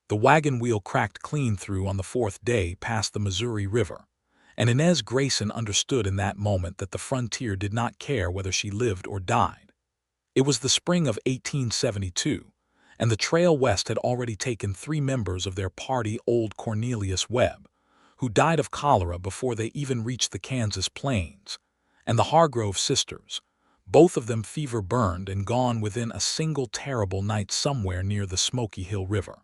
The wagon wheel cracked clean through on the fourth day past the Missouri River, and Inez Grayson understood in that moment that the frontier did not care whether she lived or died. It was the spring of 1872, and the trail west had already taken 3 members of their party, old Cornelius Webb, who died of cholera before they even reached the Kansas plains, and the Hargrove sisters, both of them fever-burned and gone within a single terrible night somewhere near the Smoky Hill River.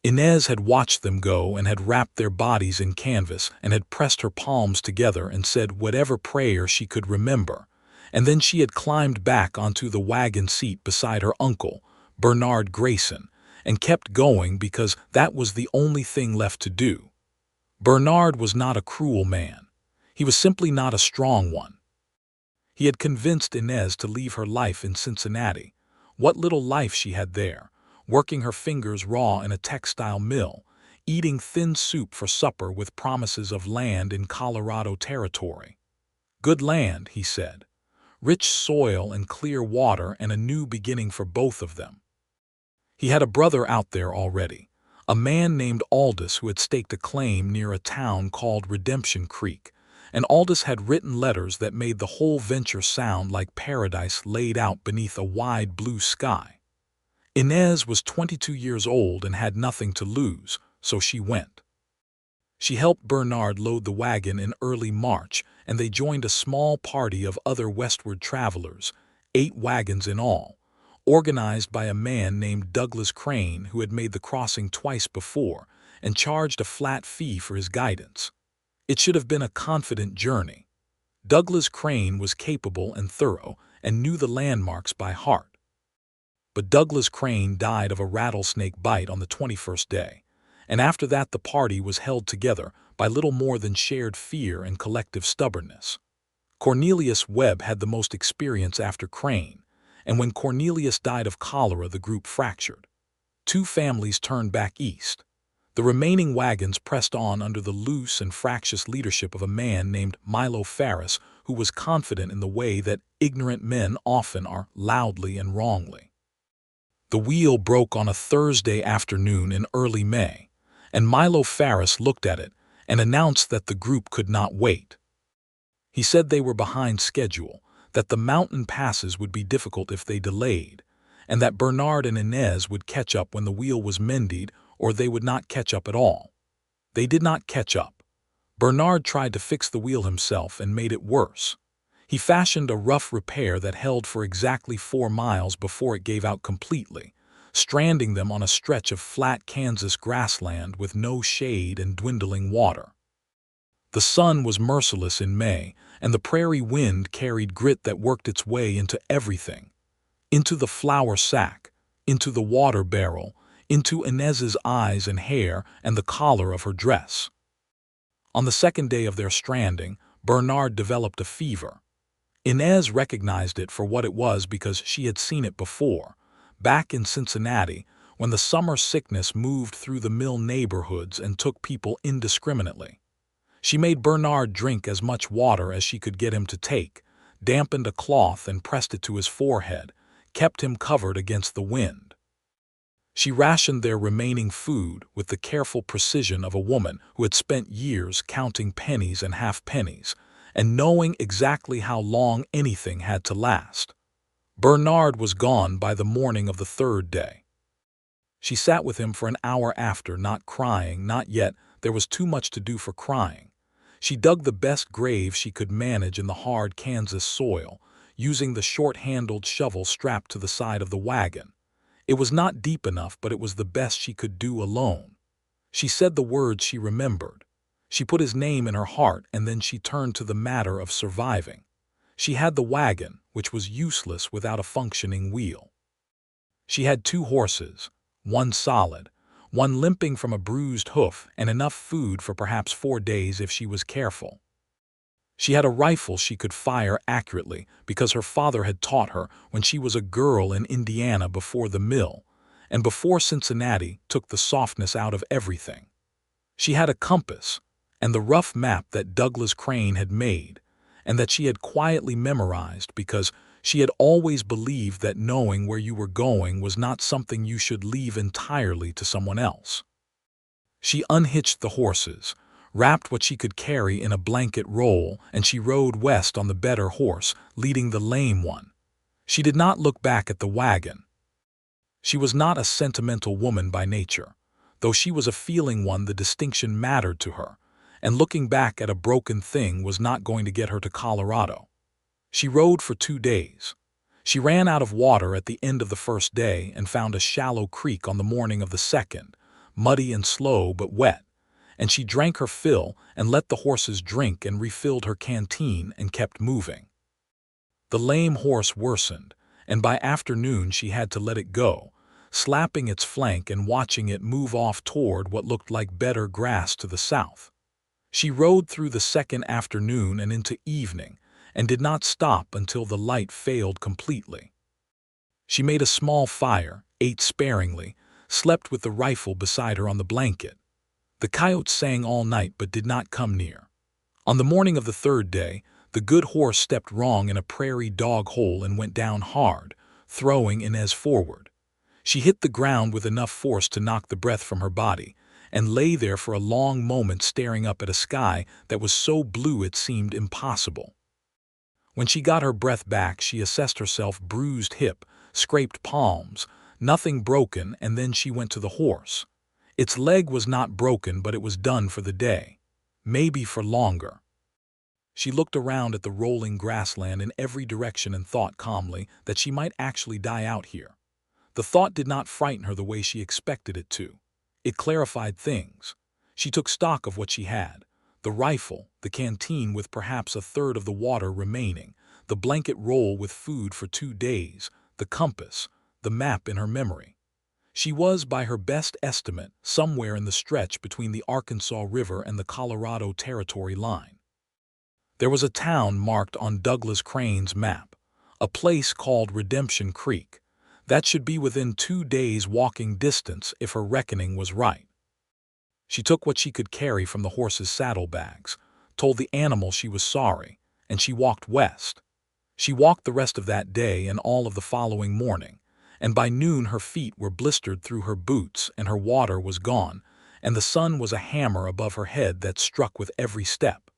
Inez had watched them go and had wrapped their bodies in canvas and had pressed her palms together and said whatever prayer she could remember, and then she had climbed back onto the wagon seat beside her uncle, Bernard Grayson, and kept going because that was the only thing left to do. Bernard was not a cruel man. He was simply not a strong one. He had convinced Inez to leave her life in Cincinnati, what little life she had there, working her fingers raw in a textile mill, eating thin soup for supper with promises of land in Colorado territory. Good land, he said. Rich soil and clear water and a new beginning for both of them. He had a brother out there already, a man named Aldous who had staked a claim near a town called Redemption Creek, and Aldous had written letters that made the whole venture sound like paradise laid out beneath a wide blue sky. Inez was 22 years old and had nothing to lose, so she went. She helped Bernard load the wagon in early March, and they joined a small party of other westward travelers, 8 wagons in all, organized by a man named Douglas Crane who had made the crossing twice before and charged a flat fee for his guidance. It should have been a confident journey. Douglas Crane was capable and thorough and knew the landmarks by heart. But Douglas Crane died of a rattlesnake bite on the 21st day, and after that the party was held together by little more than shared fear and collective stubbornness. Cornelius Webb had the most experience after Crane, and when Cornelius died of cholera the group fractured. 2 families turned back east. The remaining wagons pressed on under the loose and fractious leadership of a man named Milo Ferris, who was confident in the way that ignorant men often are, loudly and wrongly. The wheel broke on a Thursday afternoon in early May, and Milo Ferris looked at it and announced that the group could not wait. He said they were behind schedule, that the mountain passes would be difficult if they delayed, and that Bernard and Inez would catch up when the wheel was mended or they would not catch up at all. They did not catch up. Bernard tried to fix the wheel himself and made it worse. He fashioned a rough repair that held for exactly 4 miles before it gave out completely, stranding them on a stretch of flat Kansas grassland with no shade and dwindling water. The sun was merciless in May, and the prairie wind carried grit that worked its way into everything, into the flour sack, into the water barrel, into Inez's eyes and hair and the collar of her dress. On the second day of their stranding, Bernard developed a fever. Inez recognized it for what it was because she had seen it before, back in Cincinnati, when the summer sickness moved through the mill neighborhoods and took people indiscriminately. She made Bernard drink as much water as she could get him to take, dampened a cloth and pressed it to his forehead, kept him covered against the wind. She rationed their remaining food with the careful precision of a woman who had spent years counting pennies and half-pennies, and knowing exactly how long anything had to last. Bernard was gone by the morning of the 3rd day. She sat with him for an hour after, not crying, not yet. There was too much to do for crying. She dug the best grave she could manage in the hard Kansas soil, using the short-handled shovel strapped to the side of the wagon. It was not deep enough, but it was the best she could do alone. She said the words she remembered. She put his name in her heart, and then she turned to the matter of surviving. She had the wagon, which was useless without a functioning wheel. She had 2 horses, one solid, one limping from a bruised hoof, and enough food for perhaps 4 days if she was careful. She had a rifle she could fire accurately because her father had taught her when she was a girl in Indiana before the mill, and before Cincinnati took the softness out of everything. She had a compass, and the rough map that Douglas Crane had made, and that she had quietly memorized because She had always believed that knowing where you were going was not something you should leave entirely to someone else. She unhitched the horses, wrapped what she could carry in a blanket roll, and she rode west on the better horse, leading the lame one. She did not look back at the wagon. She was not a sentimental woman by nature. Though she was a feeling one, the distinction mattered to her, and looking back at a broken thing was not going to get her to Colorado. She rode for 2 days. She ran out of water at the end of the first day and found a shallow creek on the morning of the second, muddy and slow but wet, and she drank her fill and let the horses drink and refilled her canteen and kept moving. The lame horse worsened, and by afternoon she had to let it go, slapping its flank and watching it move off toward what looked like better grass to the south. She rode through the second afternoon and into evening, and did not stop until the light failed completely. She made a small fire, ate sparingly, slept with the rifle beside her on the blanket. The coyotes sang all night but did not come near. On the morning of the third day, the good horse stepped wrong in a prairie dog hole and went down hard, throwing Inez forward. She hit the ground with enough force to knock the breath from her body, and lay there for a long moment staring up at a sky that was so blue it seemed impossible. When she got her breath back, she assessed herself: bruised hip, scraped palms, nothing broken, and then she went to the horse. Its leg was not broken, but it was done for the day, maybe for longer. She looked around at the rolling grassland in every direction and thought calmly that she might actually die out here. The thought did not frighten her the way she expected it to. It clarified things. She took stock of what she had: the rifle, the canteen with perhaps a third of the water remaining, the blanket roll with food for 2 days, the compass, the map in her memory. She was, by her best estimate, somewhere in the stretch between the Arkansas River and the Colorado Territory line. There was a town marked on Douglas Crane's map, a place called Redemption Creek. That should be within 2 days' walking distance if her reckoning was right. She took what she could carry from the horse's saddlebags, told the animal she was sorry, and she walked west. She walked the rest of that day and all of the following morning, and by noon her feet were blistered through her boots and her water was gone, and the sun was a hammer above her head that struck with every step.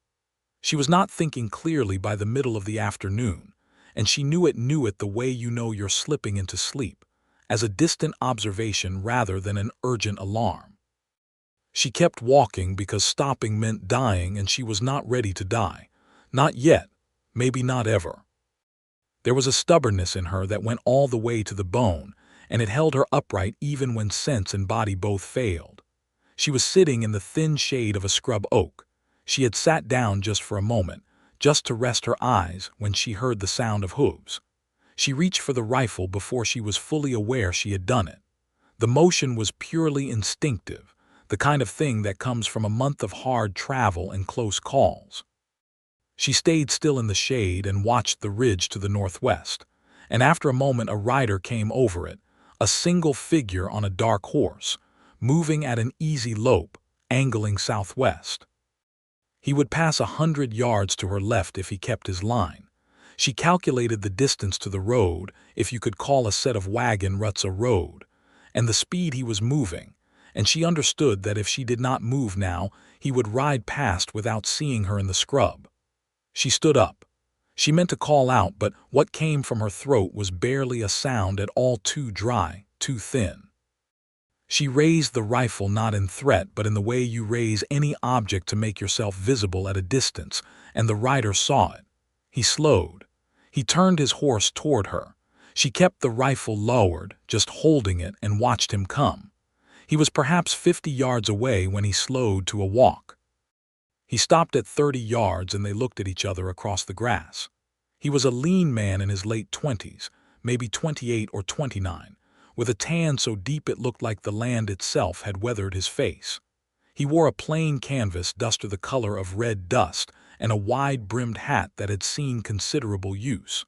She was not thinking clearly by the middle of the afternoon, and she knew it the way you know you're slipping into sleep, as a distant observation rather than an urgent alarm. She kept walking because stopping meant dying, and she was not ready to die. Not yet, maybe not ever. There was a stubbornness in her that went all the way to the bone, and it held her upright even when sense and body both failed. She was sitting in the thin shade of a scrub oak. She had sat down just for a moment, just to rest her eyes, when she heard the sound of hooves. She reached for the rifle before she was fully aware she had done it. The motion was purely instinctive, the kind of thing that comes from a month of hard travel and close calls. She stayed still in the shade and watched the ridge to the northwest, and after a moment a rider came over it, a single figure on a dark horse, moving at an easy lope, angling southwest. He would pass 100 yards to her left if he kept his line. She calculated the distance to the road, if you could call a set of wagon ruts a road, and the speed he was moving, and she understood that if she did not move now, he would ride past without seeing her in the scrub. She stood up. She meant to call out, but what came from her throat was barely a sound at all, too dry, too thin. She raised the rifle not in threat but in the way you raise any object to make yourself visible at a distance, and the rider saw it. He slowed. He turned his horse toward her. She kept the rifle lowered, just holding it, and watched him come. He was perhaps 50 yards away when he slowed to a walk. He stopped at 30 yards and they looked at each other across the grass. He was a lean man in his late 20s, maybe 28 or 29, with a tan so deep it looked like the land itself had weathered his face. He wore a plain canvas duster the color of red dust and a wide-brimmed hat that had seen considerable use.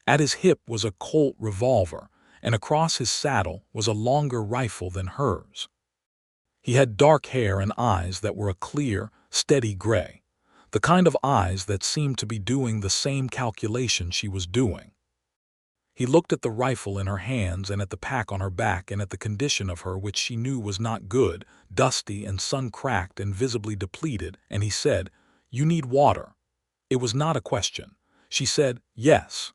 At his hip was a Colt revolver, and across his saddle was a longer rifle than hers. He had dark hair and eyes that were a clear, steady gray, the kind of eyes that seemed to be doing the same calculation she was doing. He looked at the rifle in her hands and at the pack on her back and at the condition of her, which she knew was not good, dusty and sun-cracked and visibly depleted, and he said, "You need water." It was not a question. She said, "Yes."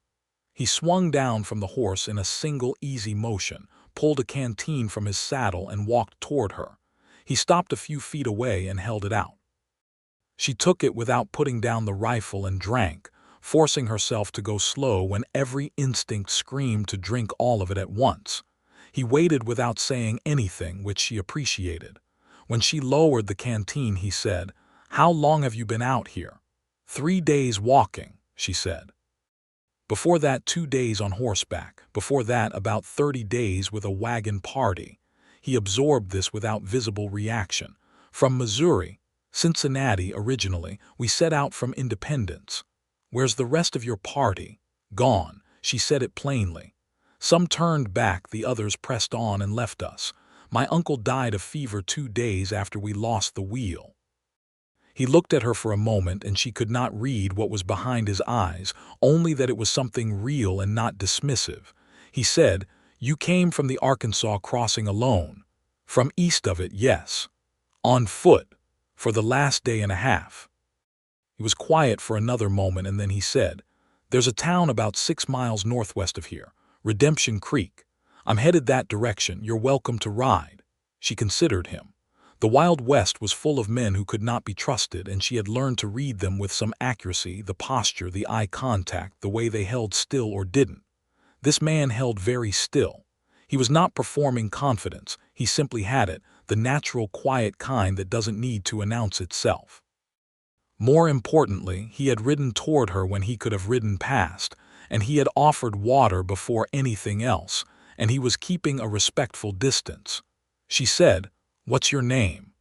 He swung down from the horse in a single easy motion, pulled a canteen from his saddle and walked toward her. He stopped a few feet away and held it out. She took it without putting down the rifle and drank, forcing herself to go slow when every instinct screamed to drink all of it at once. He waited without saying anything, which she appreciated. When she lowered the canteen, he said, "How long have you been out here?" 3 days walking, she said. Before that, 2 days on horseback. Before that, about 30 days with a wagon party. He absorbed this without visible reaction. From Missouri, Cincinnati originally, we set out from Independence. "Where's the rest of your party?" "Gone." She said it plainly. "Some turned back, the others pressed on and left us. My uncle died of fever 2 days after we lost the wheel." He looked at her for a moment, and she could not read what was behind his eyes, only that it was something real and not dismissive. He said, "You came from the Arkansas crossing alone?" "From east of it, yes." "On foot?" "For the last day and a half." He was quiet for another moment, and then he said, "There's a town about 6 miles northwest of here, Redemption Creek. I'm headed that direction. You're welcome to ride." She considered him. The Wild West was full of men who could not be trusted, and she had learned to read them with some accuracy, the posture, the eye contact, the way they held still or didn't. This man held very still. He was not performing confidence, he simply had it, the natural quiet kind that doesn't need to announce itself. More importantly, he had ridden toward her when he could have ridden past, and he had offered water before anything else, and he was keeping a respectful distance. She said, "What's your name?"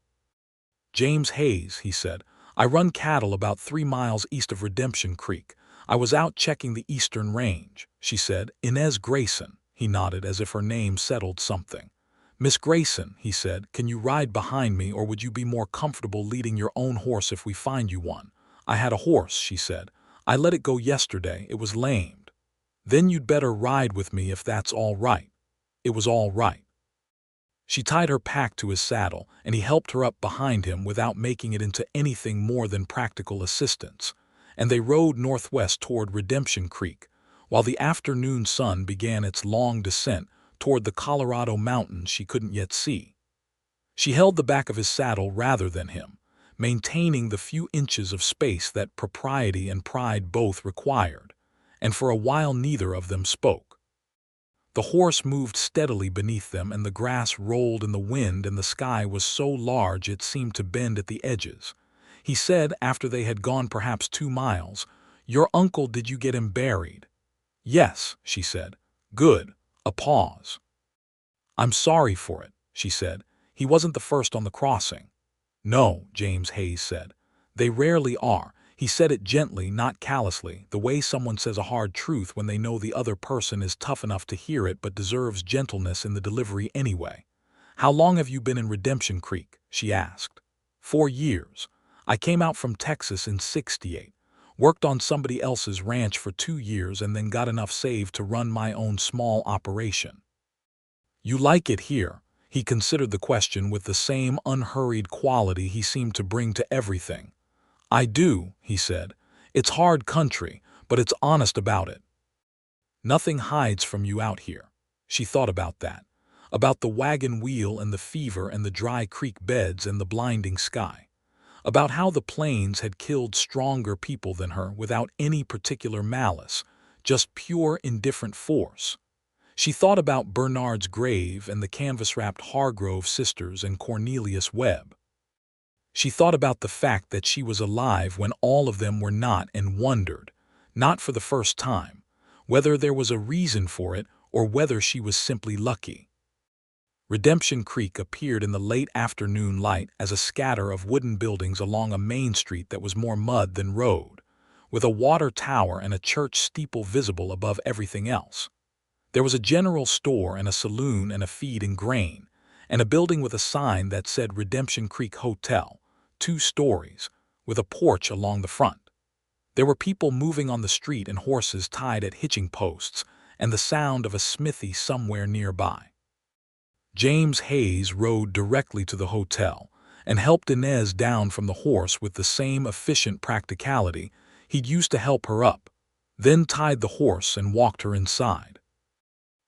"James Hayes," he said. "I run cattle about 3 miles east of Redemption Creek. I was out checking the eastern range." She said, "Inez Grayson." He nodded as if her name settled something. "Miss Grayson," he said, "can you ride behind me, or would you be more comfortable leading your own horse if we find you one?" "I had a horse," she said. "I let it go yesterday. It was lamed." "Then you'd better ride with me if that's all right." It was all right. She tied her pack to his saddle, and he helped her up behind him without making it into anything more than practical assistance, and they rode northwest toward Redemption Creek, while the afternoon sun began its long descent toward the Colorado mountains she couldn't yet see. She held the back of his saddle rather than him, maintaining the few inches of space that propriety and pride both required, and for a while neither of them spoke. The horse moved steadily beneath them, and the grass rolled in the wind, and the sky was so large it seemed to bend at the edges. He said, after they had gone perhaps 2 miles, "Your uncle, did you get him buried?" "Yes," she said. "Good." A pause. "I'm sorry for it," she said. "He wasn't the first on the crossing." "No," James Hayes said. "They rarely are." He said it gently, not callously, the way someone says a hard truth when they know the other person is tough enough to hear it but deserves gentleness in the delivery anyway. "How long have you been in Redemption Creek?" she asked. 4 years. I came out from Texas in '68, worked on somebody else's ranch for 2 years, and then got enough saved to run my own small operation." "You like it here?" He considered the question with the same unhurried quality he seemed to bring to everything. "I do," he said. "It's hard country, but it's honest about it. Nothing hides from you out here." She thought about that, about the wagon wheel and the fever and the dry creek beds and the blinding sky, about how the plains had killed stronger people than her without any particular malice, just pure indifferent force. She thought about Bernard's grave and the canvas-wrapped Hargrove sisters and Cornelius Webb. She thought about the fact that she was alive when all of them were not, and wondered, not for the first time, whether there was a reason for it or whether she was simply lucky. Redemption Creek appeared in the late afternoon light as a scatter of wooden buildings along a main street that was more mud than road, with a water tower and a church steeple visible above everything else. There was a general store and a saloon and a feed and grain, and a building with a sign that said Redemption Creek Hotel, 2 stories, with a porch along the front. There were people moving on the street and horses tied at hitching posts, and the sound of a smithy somewhere nearby. James Hayes rode directly to the hotel and helped Inez down from the horse with the same efficient practicality he'd used to help her up, then tied the horse and walked her inside.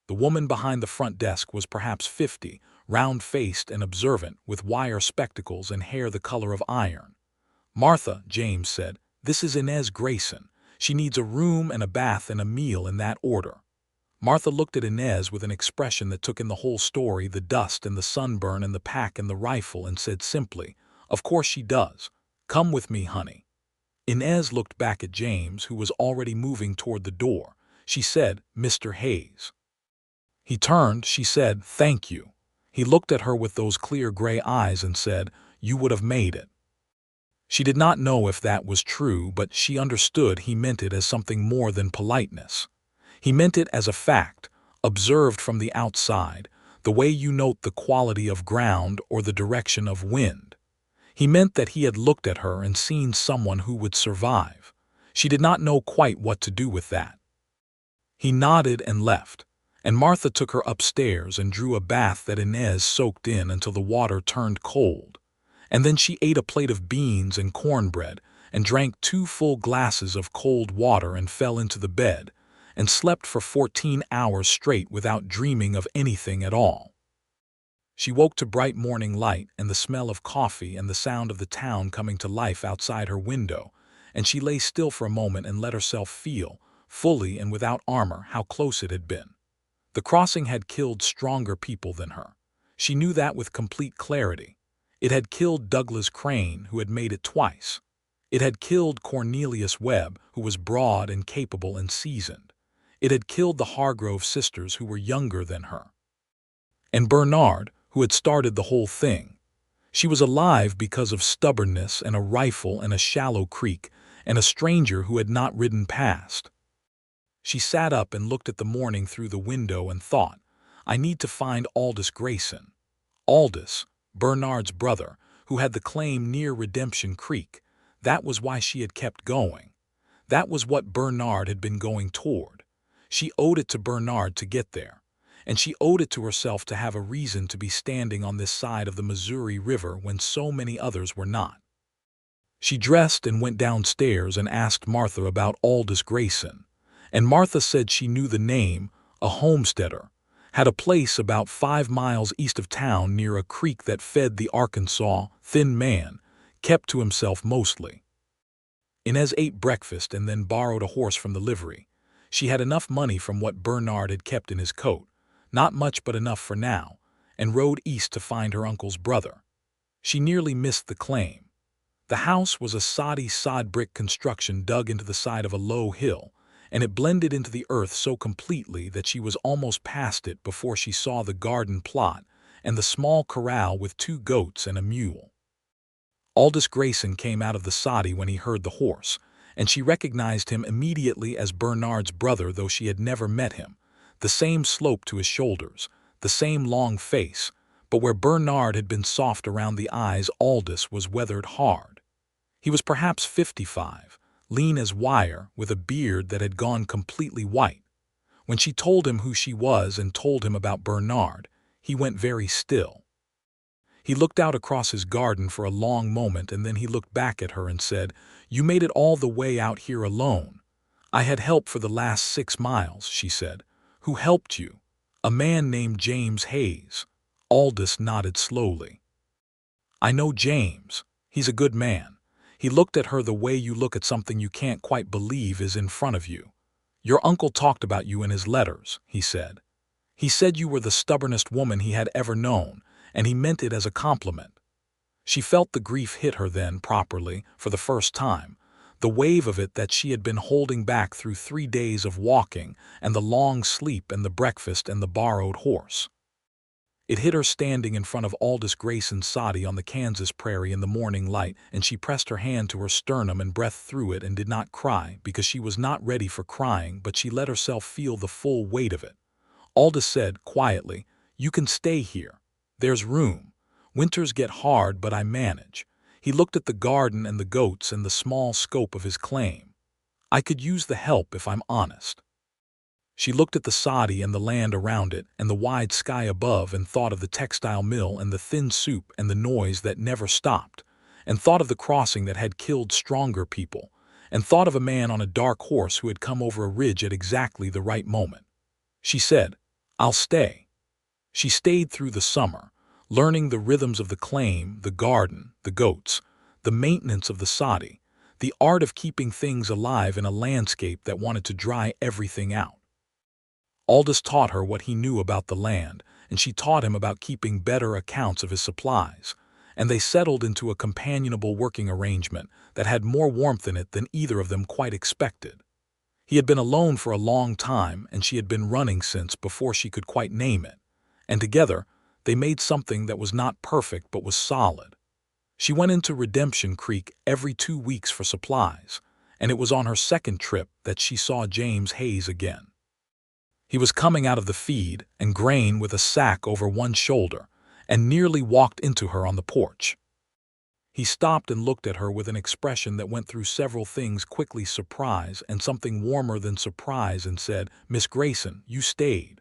The woman behind the front desk was perhaps 50, round-faced and observant, with wire spectacles and hair the color of iron. "Martha," James said, "this is Inez Grayson. She needs a room and a bath and a meal in that order." Martha looked at Inez with an expression that took in the whole story, the dust and the sunburn and the pack and the rifle, and said simply, "Of course she does. Come with me, honey." Inez looked back at James, who was already moving toward the door. She said, "Mr. Hayes." He turned. She said, "Thank you." He looked at her with those clear gray eyes and said, "You would have made it." She did not know if that was true, but she understood he meant it as something more than politeness. He meant it as a fact, observed from the outside, the way you note the quality of ground or the direction of wind. He meant that he had looked at her and seen someone who would survive. She did not know quite what to do with that. He nodded and left, and Martha took her upstairs and drew a bath that Inez soaked in until the water turned cold. And then she ate a plate of beans and cornbread and drank 2 full glasses of cold water and fell into the bed, and slept for 14 hours straight without dreaming of anything at all. She woke to bright morning light and the smell of coffee and the sound of the town coming to life outside her window, and she lay still for a moment and let herself feel, fully and without armor, how close it had been. The crossing had killed stronger people than her. She knew that with complete clarity. It had killed Douglas Crane, who had made it twice. It had killed Cornelius Webb, who was broad and capable and seasoned. It had killed the Hargrove sisters, who were younger than her. And Bernard, who had started the whole thing. She was alive because of stubbornness and a rifle and a shallow creek and a stranger who had not ridden past. She sat up and looked at the morning through the window and thought, "I need to find Aldous Grayson." Aldous, Bernard's brother, who had the claim near Redemption Creek. That was why she had kept going. That was what Bernard had been going toward. She owed it to Bernard to get there, and she owed it to herself to have a reason to be standing on this side of the Missouri River when so many others were not. She dressed and went downstairs and asked Martha about Aldous Grayson, and Martha said she knew the name, a homesteader, had a place about 5 miles east of town near a creek that fed the Arkansas. Thin man, kept to himself mostly. Inez ate breakfast and then borrowed a horse from the livery. She had enough money from what Bernard had kept in his coat, not much but enough for now, and rode east to find her uncle's brother. She nearly missed the claim. The house was a sod brick construction dug into the side of a low hill, and it blended into the earth so completely that she was almost past it before she saw the garden plot and the small corral with 2 goats and a mule. Aldous Grayson came out of the soddy when he heard the horse, and she recognized him immediately as Bernard's brother, though she had never met him. The same slope to his shoulders, the same long face, but where Bernard had been soft around the eyes, Aldous was weathered hard. He was perhaps 55, lean as wire, with a beard that had gone completely white. When she told him who she was and told him about Bernard, he went very still. He looked out across his garden for a long moment, and then he looked back at her and said, "You made it all the way out here alone." "I had help for the last 6 miles, she said. "Who helped you?" "A man named James Hayes." Aldous nodded slowly. "I know James. He's a good man." He looked at her the way you look at something you can't quite believe is in front of you. "Your uncle talked about you in his letters," he said. "He said you were the stubbornest woman he had ever known, and he meant it as a compliment." She felt the grief hit her then properly, for the first time, the wave of it that she had been holding back through 3 days of walking and the long sleep and the breakfast and the borrowed horse. It hit her standing in front of Aldous Grayson's soddy on the Kansas prairie in the morning light, and she pressed her hand to her sternum and breathed through it and did not cry because she was not ready for crying, but she let herself feel the full weight of it. Aldous said, quietly, "You can stay here. There's room. Winters get hard, but I manage." He looked at the garden and the goats and the small scope of his claim. "I could use the help if I'm honest." She looked at the soddy and the land around it and the wide sky above and thought of the textile mill and the thin soup and the noise that never stopped, and thought of the crossing that had killed stronger people, and thought of a man on a dark horse who had come over a ridge at exactly the right moment. She said, "I'll stay." She stayed through the summer, learning the rhythms of the claim, the garden, the goats, the maintenance of the soddy, the art of keeping things alive in a landscape that wanted to dry everything out. Aldous taught her what he knew about the land, and she taught him about keeping better accounts of his supplies, and they settled into a companionable working arrangement that had more warmth in it than either of them quite expected. He had been alone for a long time, and she had been running since before she could quite name it, and together they made something that was not perfect but was solid. She went into Redemption Creek every 2 weeks for supplies, and it was on her second trip that she saw James Hayes again. He was coming out of the feed and grain with a sack over one shoulder and nearly walked into her on the porch. He stopped and looked at her with an expression that went through several things quickly: surprise and something warmer than surprise, and said, "Miss Grayson, you stayed."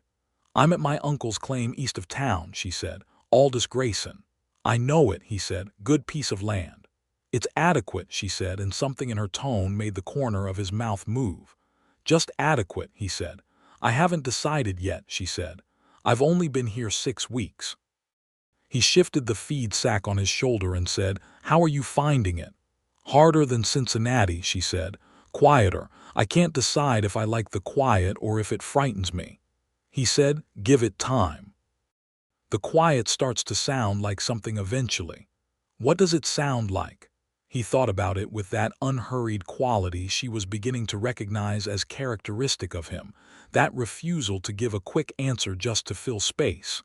"I'm at my uncle's claim east of town," she said. "Aldous Grayson." "I know it," he said. "Good piece of land." "It's adequate," she said, and something in her tone made the corner of his mouth move. "Just adequate," he said. "I haven't decided yet," she said. "I've only been here 6 weeks." He shifted the feed sack on his shoulder and said, "How are you finding it?" "Harder than Cincinnati," she said. "Quieter. I can't decide if I like the quiet or if it frightens me." He said, "Give it time. The quiet starts to sound like something eventually." "What does it sound like?" He thought about it with that unhurried quality she was beginning to recognize as characteristic of him, that refusal to give a quick answer just to fill space.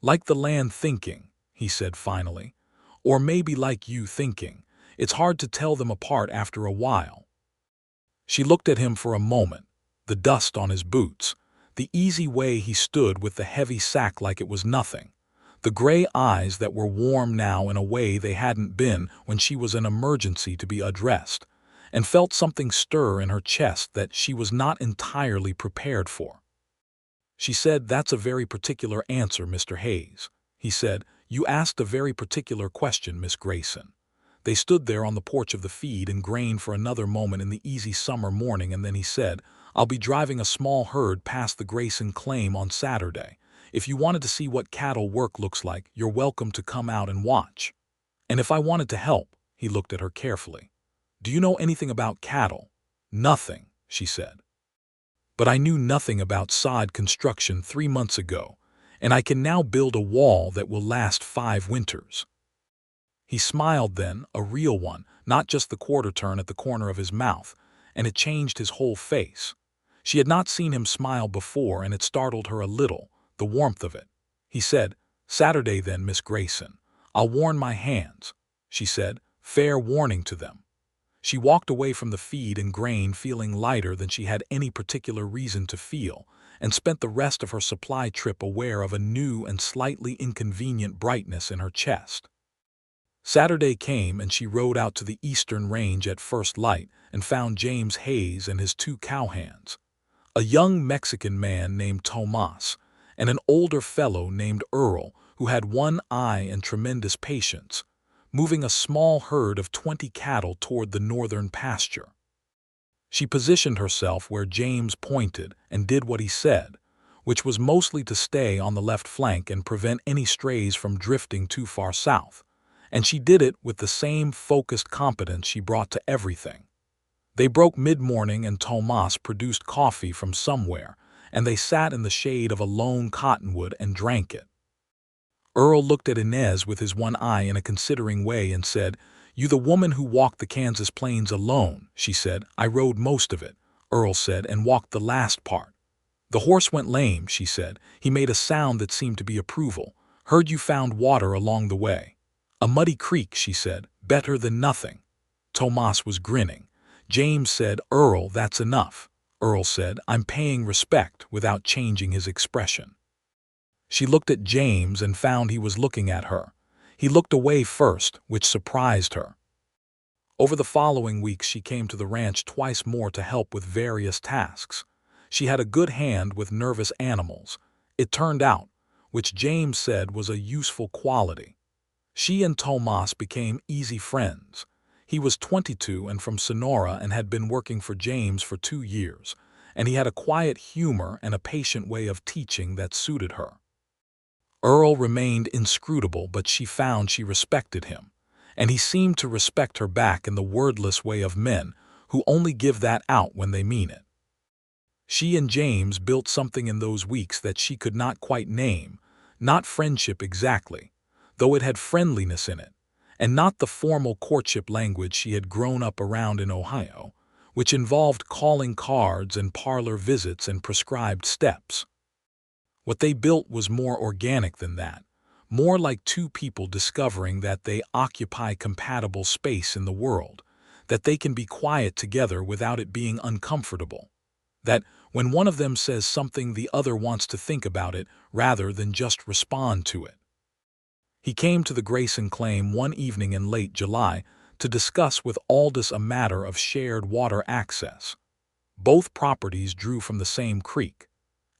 "Like the land thinking," he said finally. "Or maybe like you thinking. It's hard to tell them apart after a while." She looked at him for a moment, the dust on his boots, the easy way he stood with the heavy sack like it was nothing, the gray eyes that were warm now in a way they hadn't been when she was an emergency to be addressed, and felt something stir in her chest that she was not entirely prepared for. She said, "That's a very particular answer, Mr. Hayes." He said, "You asked a very particular question, Miss Grayson." They stood there on the porch of the feed and grain for another moment in the easy summer morning, and then he said, "I'll be driving a small herd past the Grayson claim on Saturday. If you wanted to see what cattle work looks like, you're welcome to come out and watch." "And if I wanted to help?" He looked at her carefully. "Do you know anything about cattle?" "Nothing," she said. "But I knew nothing about sod construction 3 months ago, and I can now build a wall that will last 5 winters." He smiled then, a real one, not just the quarter turn at the corner of his mouth, and it changed his whole face. She had not seen him smile before, and it startled her a little, the warmth of it. He said, "Saturday then, Miss Grayson. I'll warn my hands," she said, "fair warning to them." She walked away from the feed and grain feeling lighter than she had any particular reason to feel, and spent the rest of her supply trip aware of a new and slightly inconvenient brightness in her chest. Saturday came, and she rode out to the eastern range at first light and found James Hayes and his 2 cowhands, a young Mexican man named Tomas, and an older fellow named Earl, who had one eye and tremendous patience, moving a small herd of 20 cattle toward the northern pasture. She positioned herself where James pointed and did what he said, which was mostly to stay on the left flank and prevent any strays from drifting too far south, and she did it with the same focused competence she brought to everything. They broke mid-morning and Tomas produced coffee from somewhere, and they sat in the shade of a lone cottonwood and drank it. Earl looked at Inez with his one eye in a considering way and said, "You the woman who walked the Kansas plains alone," she said. "I rode most of it," Earl said, "and walked the last part." "The horse went lame," she said. "He made a sound that seemed to be approval. Heard you found water along the way." "A muddy creek," she said. "Better than nothing." Tomas was grinning. James said, "Earl, that's enough." Earl said, "I'm paying respect," without changing his expression. She looked at James and found he was looking at her. He looked away first, which surprised her. Over the following weeks she came to the ranch twice more to help with various tasks. She had a good hand with nervous animals, it turned out, which James said was a useful quality. She and Tomas became easy friends. He was 22 and from Sonora and had been working for James for 2 years, and he had a quiet humor and a patient way of teaching that suited her. Earl remained inscrutable, but she found she respected him, and he seemed to respect her back in the wordless way of men who only give that out when they mean it. She and James built something in those weeks that she could not quite name, not friendship exactly, though it had friendliness in it, and not the formal courtship language she had grown up around in Ohio, which involved calling cards and parlor visits and prescribed steps. What they built was more organic than that, more like two people discovering that they occupy compatible space in the world, that they can be quiet together without it being uncomfortable, that when one of them says something the other wants to think about it rather than just respond to it. He came to the Grayson claim one evening in late July to discuss with Aldous a matter of shared water access. Both properties drew from the same creek,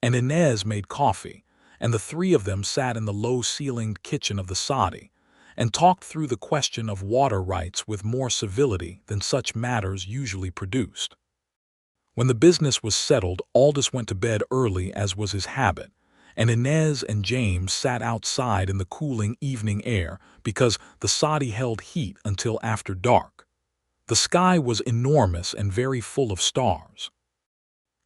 and Inez made coffee, and the three of them sat in the low-ceilinged kitchen of the soddy and talked through the question of water rights with more civility than such matters usually produced. When the business was settled, Aldous went to bed early as was his habit, and Inez and James sat outside in the cooling evening air because the soddy held heat until after dark. The sky was enormous and very full of stars.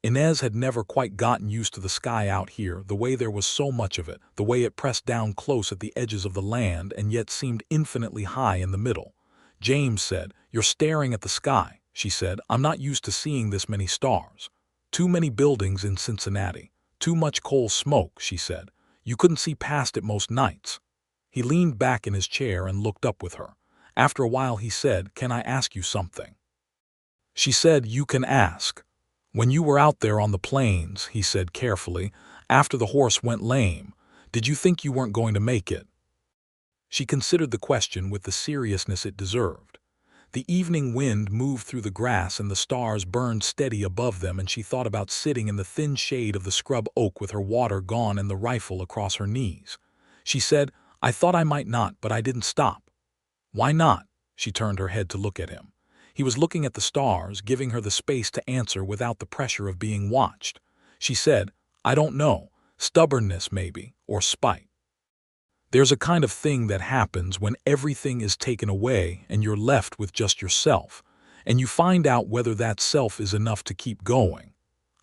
Inez had never quite gotten used to the sky out here, the way there was so much of it, the way it pressed down close at the edges of the land and yet seemed infinitely high in the middle. James said, "You're staring at the sky," she said. "I'm not used to seeing this many stars. Too many buildings in Cincinnati. Too much coal smoke," she said. "You couldn't see past it most nights." He leaned back in his chair and looked up with her. After a while he said, "Can I ask you something?" She said, "You can ask." "When you were out there on the plains," he said carefully, "after the horse went lame, did you think you weren't going to make it?" She considered the question with the seriousness it deserved. The evening wind moved through the grass and the stars burned steady above them, and she thought about sitting in the thin shade of the scrub oak with her water gone and the rifle across her knees. She said, "I thought I might not, but I didn't stop." "Why not?" She turned her head to look at him. He was looking at the stars, giving her the space to answer without the pressure of being watched. She said, "I don't know. Stubbornness, maybe, or spite. There's a kind of thing that happens when everything is taken away and you're left with just yourself, and you find out whether that self is enough to keep going.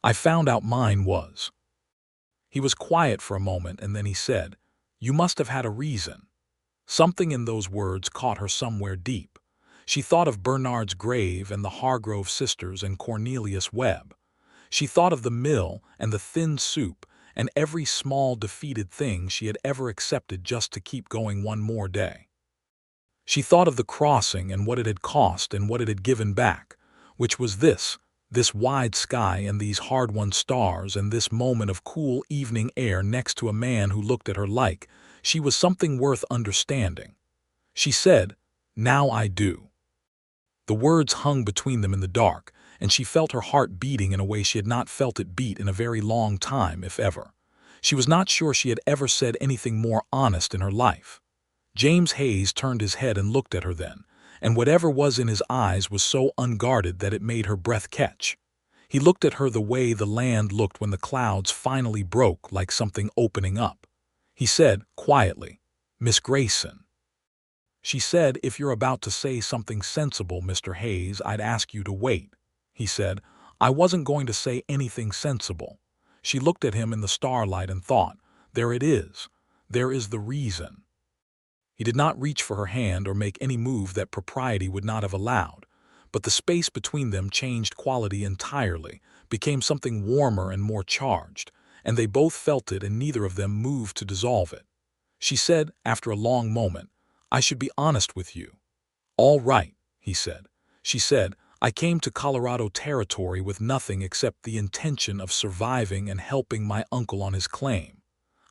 I found out mine was." He was quiet for a moment, and then he said, "You must have had a reason." Something in those words caught her somewhere deep. She thought of Bernard's grave and the Hargrove sisters and Cornelius Webb. She thought of the mill and the thin soup and every small defeated thing she had ever accepted just to keep going one more day. She thought of the crossing and what it had cost and what it had given back, which was this wide sky and these hard-won stars and this moment of cool evening air next to a man who looked at her like she was something worth understanding. She said, "Now I do." The words hung between them in the dark, and she felt her heart beating in a way she had not felt it beat in a very long time, if ever. She was not sure she had ever said anything more honest in her life. James Hayes turned his head and looked at her then, and whatever was in his eyes was so unguarded that it made her breath catch. He looked at her the way the land looked when the clouds finally broke, like something opening up. He said, quietly, "Miss Grayson." She said, "If you're about to say something sensible, Mr. Hayes, I'd ask you to wait." He said, "I wasn't going to say anything sensible." She looked at him in the starlight and thought, "There it is. There is the reason." He did not reach for her hand or make any move that propriety would not have allowed, but the space between them changed quality entirely, became something warmer and more charged, and they both felt it and neither of them moved to dissolve it. She said, after a long moment, "I should be honest with you." "All right," he said. She said, "I came to Colorado Territory with nothing except the intention of surviving and helping my uncle on his claim.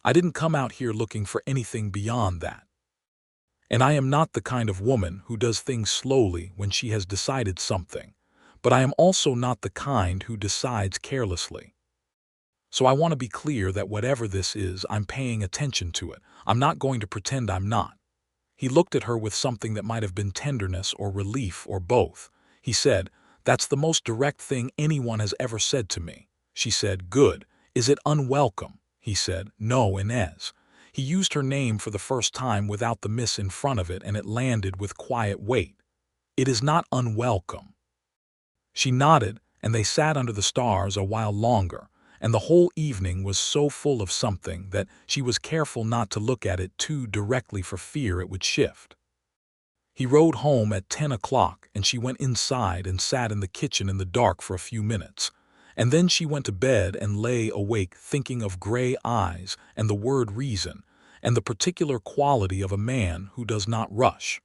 I didn't come out here looking for anything beyond that. And I am not the kind of woman who does things slowly when she has decided something, but I am also not the kind who decides carelessly. So I want to be clear that whatever this is, I'm paying attention to it. I'm not going to pretend I'm not." He looked at her with something that might have been tenderness or relief or both. He said, "That's the most direct thing anyone has ever said to me." She said, "Good. Is it unwelcome?" He said, "No, Inez." He used her name for the first time without the miss in front of it, and it landed with quiet weight. "It is not unwelcome." She nodded, and they sat under the stars a while longer, and the whole evening was so full of something that she was careful not to look at it too directly for fear it would shift. He rode home at 10 o'clock, and she went inside and sat in the kitchen in the dark for a few minutes. And then she went to bed and lay awake thinking of gray eyes and the word reason and the particular quality of a man who does not rush.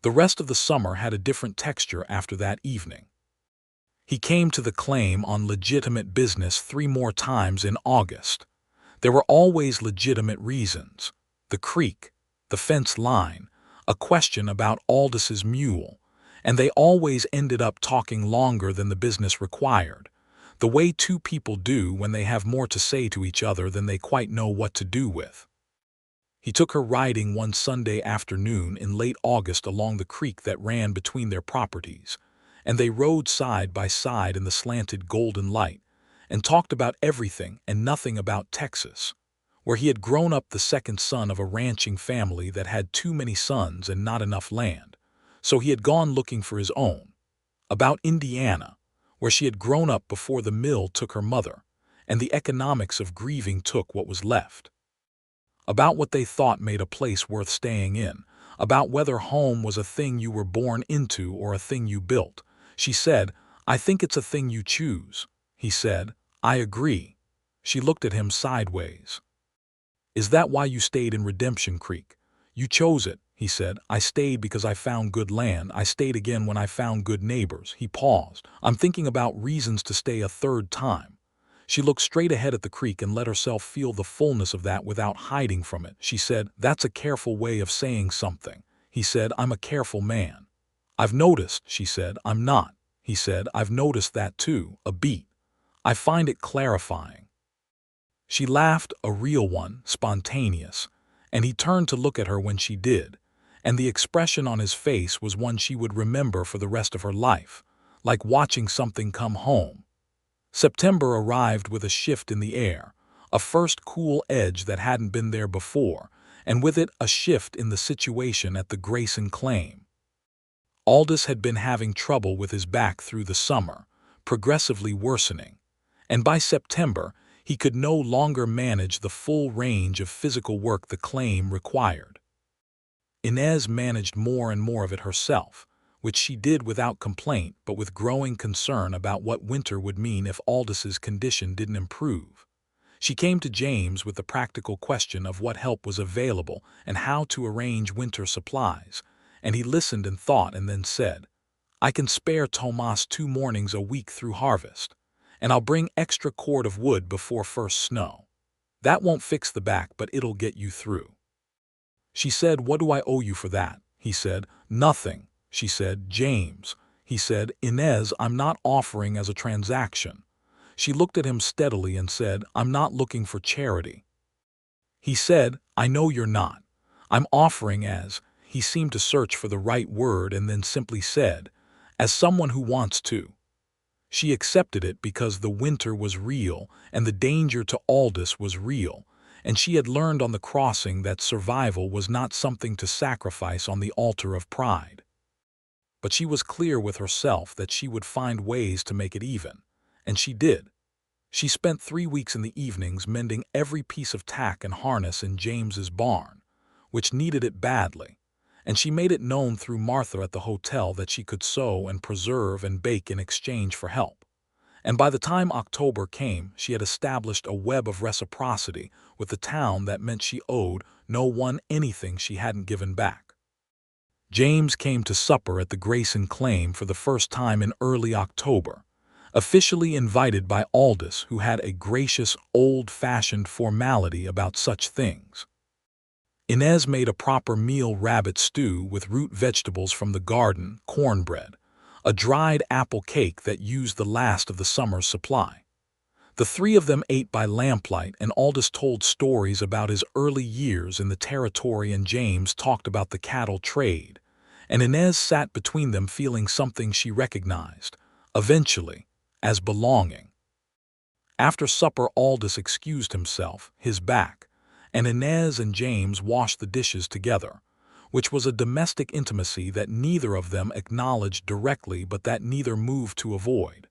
The rest of the summer had a different texture after that evening. He came to the claim on legitimate business 3 more times in August. There were always legitimate reasons. The creek, the fence line, a question about Aldous' mule, and they always ended up talking longer than the business required, the way two people do when they have more to say to each other than they quite know what to do with. He took her riding one Sunday afternoon in late August along the creek that ran between their properties, and they rode side by side in the slanted golden light, and talked about everything and nothing about Texas, where he had grown up the second son of a ranching family that had too many sons and not enough land, so he had gone looking for his own. About Indiana, where she had grown up before the mill took her mother, and the economics of grieving took what was left. About what they thought made a place worth staying in, about whether home was a thing you were born into or a thing you built. She said, "I think it's a thing you choose." He said, "I agree." She looked at him sideways. "Is that why you stayed in Redemption Creek?" "You chose it," he said. "I stayed because I found good land. I stayed again when I found good neighbors." He paused. "I'm thinking about reasons to stay a third time." She looked straight ahead at the creek and let herself feel the fullness of that without hiding from it. She said, "That's a careful way of saying something." He said, "I'm a careful man." "I've noticed," she said. "I'm not." He said, "I've noticed that too, a beat. I find it clarifying." She laughed, a real one, spontaneous, and he turned to look at her when she did, and the expression on his face was one she would remember for the rest of her life, like watching something come home. September arrived with a shift in the air, a first cool edge that hadn't been there before, and with it a shift in the situation at the Grayson claim. Aldous had been having trouble with his back through the summer, progressively worsening, and by September he could no longer manage the full range of physical work the claim required. Inez managed more and more of it herself, which she did without complaint but with growing concern about what winter would mean if Aldous' condition didn't improve. She came to James with the practical question of what help was available and how to arrange winter supplies, and he listened and thought and then said, "I can spare Tomas 2 mornings a week through harvest, and I'll bring extra cord of wood before first snow. That won't fix the back, but it'll get you through." She said, "What do I owe you for that?" He said, "Nothing." She said, "James." He said, "Inez, I'm not offering as a transaction." She looked at him steadily and said, "I'm not looking for charity." He said, "I know you're not. I'm offering as," he seemed to search for the right word and then simply said, "as someone who wants to." She accepted it because the winter was real and the danger to Aldous was real, and she had learned on the crossing that survival was not something to sacrifice on the altar of pride. But she was clear with herself that she would find ways to make it even, and she did. She spent 3 weeks in the evenings mending every piece of tack and harness in James's barn, which needed it badly, and she made it known through Martha at the hotel that she could sew and preserve and bake in exchange for help. And by the time October came, she had established a web of reciprocity with the town that meant she owed no one anything she hadn't given back. James came to supper at the Grayson claim for the first time in early October, officially invited by Aldous, who had a gracious, old-fashioned formality about such things. Inez made a proper meal: rabbit stew with root vegetables from the garden, cornbread, a dried apple cake that used the last of the summer's supply. The three of them ate by lamplight, and Aldous told stories about his early years in the territory, and James talked about the cattle trade, and Inez sat between them feeling something she recognized, eventually, as belonging. After supper, Aldous excused himself, his back, and Inez and James washed the dishes together, which was a domestic intimacy that neither of them acknowledged directly but that neither moved to avoid.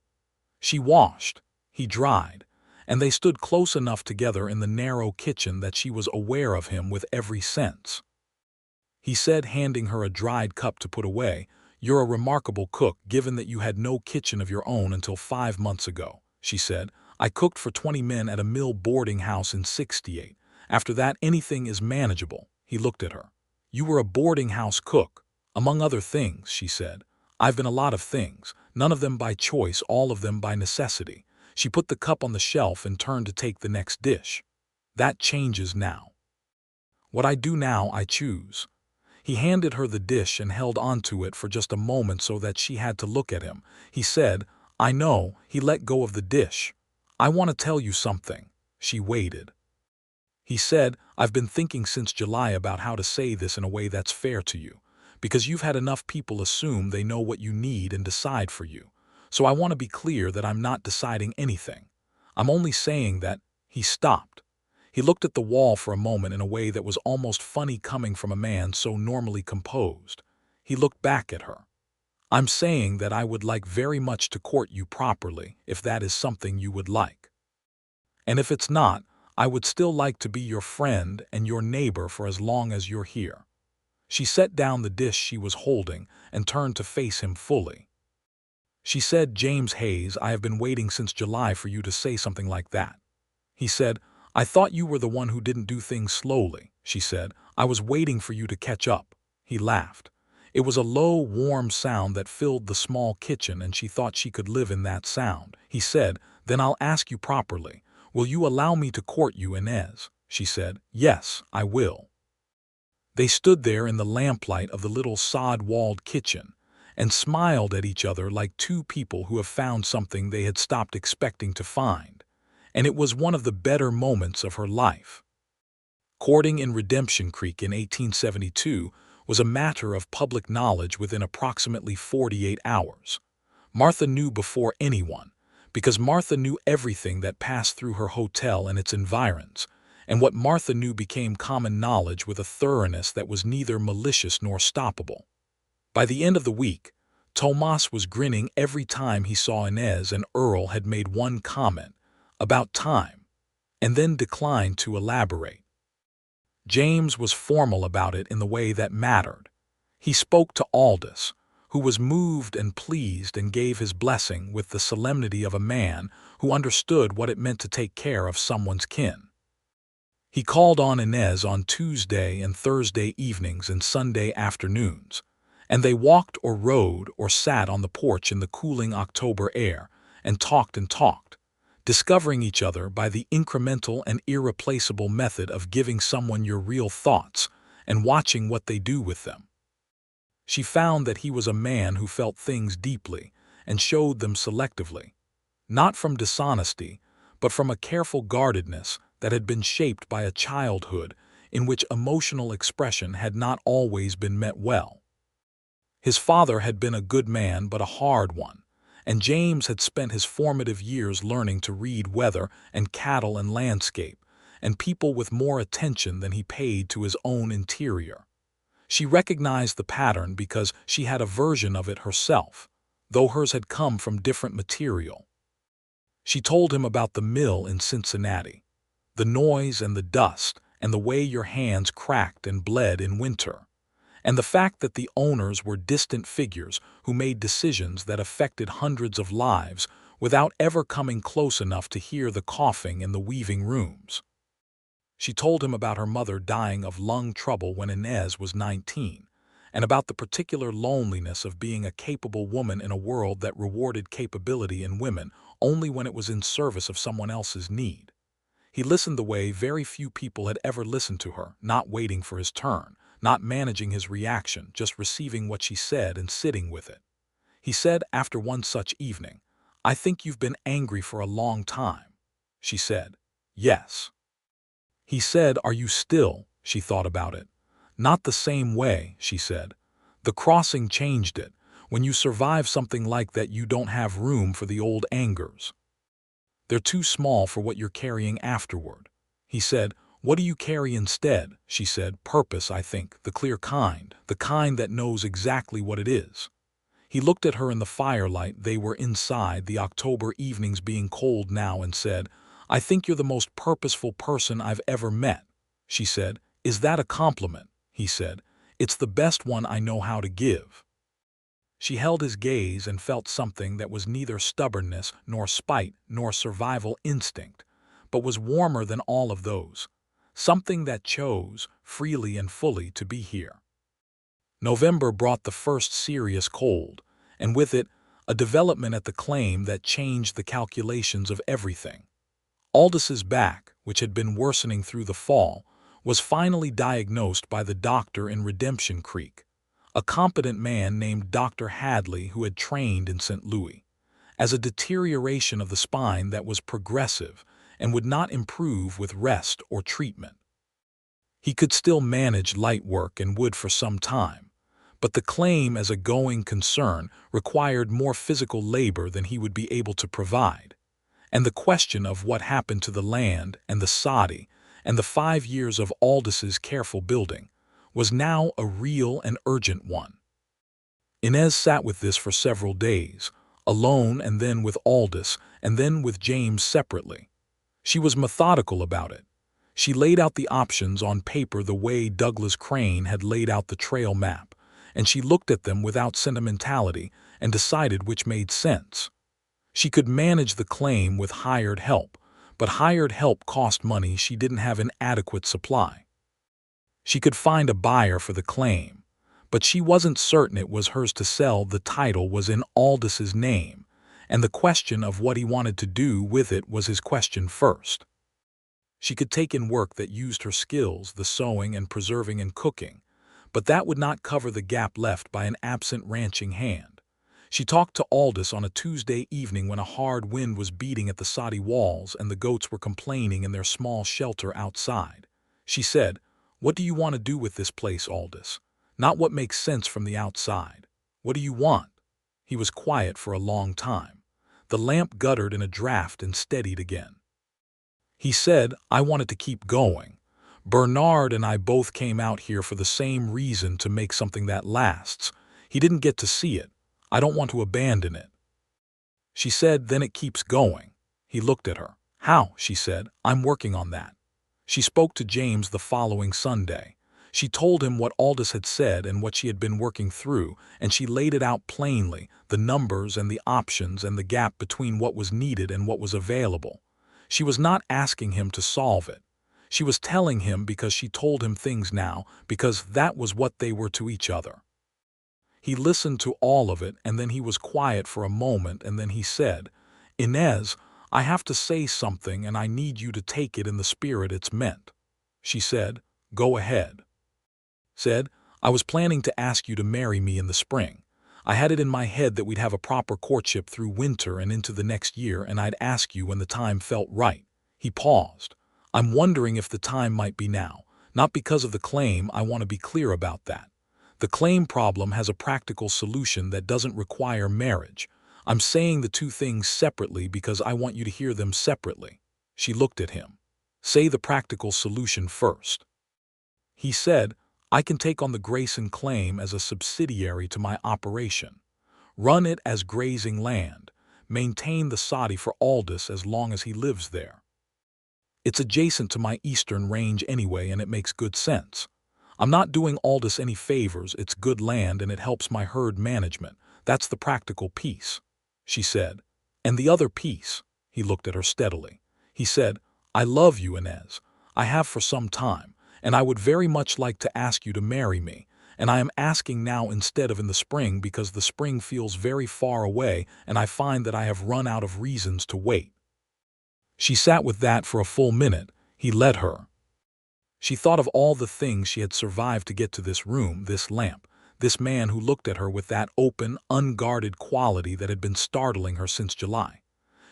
She washed, he dried, and they stood close enough together in the narrow kitchen that she was aware of him with every sense. He said, handing her a dried cup to put away, "You're a remarkable cook, given that you had no kitchen of your own until 5 months ago," she said. "I cooked for 20 men at a mill boarding house in '68. After that, anything is manageable." He looked at her. "You were a boarding house cook, among other things," she said. "I've been a lot of things, none of them by choice, all of them by necessity." She put the cup on the shelf and turned to take the next dish. "That changes now. What I do now, I choose." He handed her the dish and held onto it for just a moment so that she had to look at him. He said, "I know." He let go of the dish. "I want to tell you something." She waited. He said, "I've been thinking since July about how to say this in a way that's fair to you, because you've had enough people assume they know what you need and decide for you. So I want to be clear that I'm not deciding anything. I'm only saying that—" He stopped. He looked at the wall for a moment in a way that was almost funny coming from a man so normally composed. He looked back at her. "I'm saying that I would like very much to court you properly, if that is something you would like. And if it's not, I would still like to be your friend and your neighbor for as long as you're here." She set down the dish she was holding and turned to face him fully. She said, "James Hayes, I have been waiting since July for you to say something like that." He said, "I thought you were the one who didn't do things slowly." She said, "I was waiting for you to catch up." He laughed. It was a low, warm sound that filled the small kitchen, and she thought she could live in that sound. He said, "Then I'll ask you properly. Will you allow me to court you, Inez?" She said, "Yes, I will." They stood there in the lamplight of the little sod-walled kitchen and smiled at each other like two people who have found something they had stopped expecting to find. And it was one of the better moments of her life. Courting in Redemption Creek in 1872 was a matter of public knowledge within approximately 48 hours. Martha knew before anyone, because Martha knew everything that passed through her hotel and its environs, and what Martha knew became common knowledge with a thoroughness that was neither malicious nor stoppable. By the end of the week, Tomas was grinning every time he saw Inez, and Earl had made one comment about time, and then declined to elaborate. James was formal about it in the way that mattered. He spoke to Aldous, who was moved and pleased, and gave his blessing with the solemnity of a man who understood what it meant to take care of someone's kin. He called on Inez on Tuesday and Thursday evenings and Sunday afternoons, and they walked or rode or sat on the porch in the cooling October air and talked, discovering each other by the incremental and irreplaceable method of giving someone your real thoughts and watching what they do with them. She found that he was a man who felt things deeply and showed them selectively, not from dishonesty, but from a careful guardedness that had been shaped by a childhood in which emotional expression had not always been met well. His father had been a good man but a hard one, and James had spent his formative years learning to read weather and cattle and landscape and people with more attention than he paid to his own interior. She recognized the pattern because she had a version of it herself, though hers had come from different material. She told him about the mill in Cincinnati, the noise and the dust and the way your hands cracked and bled in winter, and the fact that the owners were distant figures who made decisions that affected hundreds of lives without ever coming close enough to hear the coughing in the weaving rooms. She told him about her mother dying of lung trouble when Inez was 19, and about the particular loneliness of being a capable woman in a world that rewarded capability in women only when it was in service of someone else's need. He listened the way very few people had ever listened to her, not waiting for his turn, not managing his reaction, just receiving what she said and sitting with it. He said after one such evening, "I think you've been angry for a long time." she said. Yes. He said, are you still? She thought about it. Not the same way, she said. The crossing changed it. When you survive something like that, you don't have room for the old angers. They're too small for what you're carrying afterward. He said, what do you carry instead? She said, purpose, I think, the clear kind, the kind that knows exactly what it is. He looked at her in the firelight. They were inside, the October evenings being cold now, and said, I think you're the most purposeful person I've ever met. She said, is that a compliment? He said, it's the best one I know how to give. She held his gaze and felt something that was neither stubbornness nor spite nor survival instinct, but was warmer than all of those. Something that chose, freely and fully, to be here. November brought the first serious cold, and with it, a development at the claim that changed the calculations of everything. Aldis's back, which had been worsening through the fall, was finally diagnosed by the doctor in Redemption Creek, a competent man named Dr. Hadley who had trained in St. Louis, as a deterioration of the spine that was progressive and would not improve with rest or treatment. He could still manage light work and would for some time, but the claim as a going concern required more physical labor than he would be able to provide, and the question of what happened to the land and the soddy and the 5 years of Aldis's careful building was now a real and urgent one. Inez sat with this for several days, alone, and then with Aldis, and then with James separately. She was methodical about it. She laid out the options on paper the way Douglas Crane had laid out the trail map, and she looked at them without sentimentality and decided which made sense. She could manage the claim with hired help, but hired help cost money. She didn't have an adequate supply. She could find a buyer for the claim, but she wasn't certain it was hers to sell. The title was in Aldis's name, and the question of what he wanted to do with it was his question first. She could take in work that used her skills, the sewing and preserving and cooking, but that would not cover the gap left by an absent ranching hand. She talked to Aldis on a Tuesday evening when a hard wind was beating at the soddy walls and the goats were complaining in their small shelter outside. She said, what do you want to do with this place, Aldis? Not what makes sense from the outside. What do you want? He was quiet for a long time. The lamp guttered in a draft and steadied again. He said, I wanted to keep going. Bernard and I both came out here for the same reason, to make something that lasts. He didn't get to see it. I don't want to abandon it. She said, then it keeps going. He looked at her. How? She said, I'm working on that. She spoke to James the following Sunday. She told him what Aldis had said and what she had been working through, and she laid it out plainly, the numbers and the options and the gap between what was needed and what was available. She was not asking him to solve it. She was telling him because she told him things now, because that was what they were to each other. He listened to all of it, and then he was quiet for a moment, and then he said, Inez, I have to say something, and I need you to take it in the spirit it's meant. She said, go ahead. Said, I was planning to ask you to marry me in the spring. I had it in my head that we'd have a proper courtship through winter and into the next year, and I'd ask you when the time felt right. He paused. I'm wondering if the time might be now. Not because of the claim, I want to be clear about that. The claim problem has a practical solution that doesn't require marriage. I'm saying the two things separately because I want you to hear them separately. She looked at him. Say the practical solution first. He said, I can take on the Grayson claim as a subsidiary to my operation. Run it as grazing land. Maintain the soddy for Aldis as long as he lives there. It's adjacent to my eastern range anyway, and it makes good sense. I'm not doing Aldis any favors. It's good land and it helps my herd management. That's the practical piece, she said. And the other piece, he looked at her steadily. He said, I love you, Inez. I have for some time, and I would very much like to ask you to marry me, and I am asking now instead of in the spring because the spring feels very far away and I find that I have run out of reasons to wait. She sat with that for a full minute. He let her. She thought of all the things she had survived to get to this room, this lamp, this man who looked at her with that open, unguarded quality that had been startling her since July.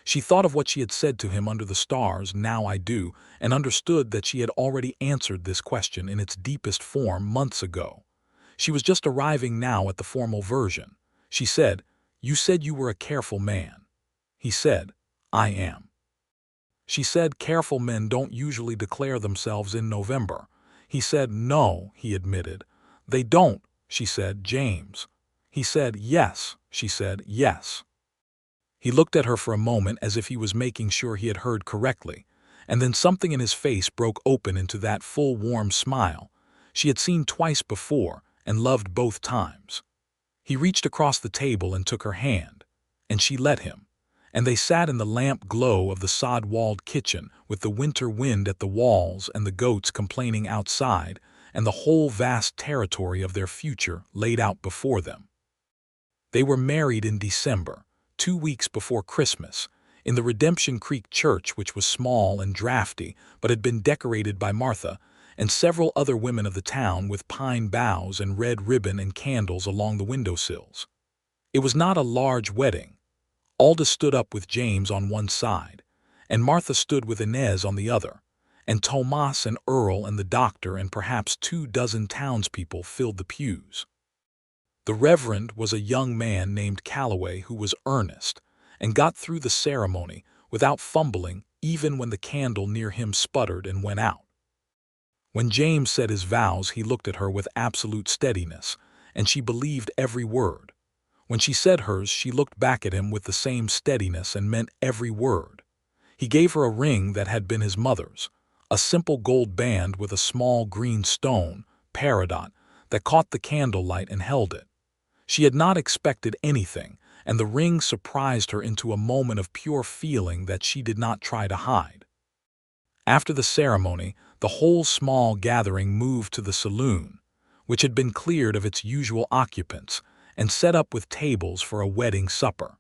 She thought of what she had said to him under the stars, "Now I do," and understood that she had already answered this question in its deepest form months ago. She was just arriving now at the formal version. She said, "You said you were a careful man." He said, "I am." She said, "Careful men don't usually declare themselves in November." He said, "No," he admitted. "They don't," she said, "James." He said, "Yes," she said, "yes." He looked at her for a moment as if he was making sure he had heard correctly, and then something in his face broke open into that full, warm smile she had seen twice before and loved both times. He reached across the table and took her hand, and she let him, and they sat in the lamp glow of the sod-walled kitchen with the winter wind at the walls and the goats complaining outside and the whole vast territory of their future laid out before them. They were married in December, 2 weeks before Christmas, in the Redemption Creek Church, which was small and drafty but had been decorated by Martha and several other women of the town with pine boughs and red ribbon and candles along the windowsills. It was not a large wedding. Alda stood up with James on one side, and Martha stood with Inez on the other, and Tomas and Earl and the doctor and perhaps 24 townspeople filled the pews. The Reverend was a young man named Calloway who was earnest and got through the ceremony without fumbling even when the candle near him sputtered and went out. When James said his vows, he looked at her with absolute steadiness, and she believed every word. When she said hers, she looked back at him with the same steadiness and meant every word. He gave her a ring that had been his mother's, a simple gold band with a small green stone, peridot, that caught the candlelight and held it. She had not expected anything, and the ring surprised her into a moment of pure feeling that she did not try to hide. After the ceremony, the whole small gathering moved to the saloon, which had been cleared of its usual occupants, and set up with tables for a wedding supper.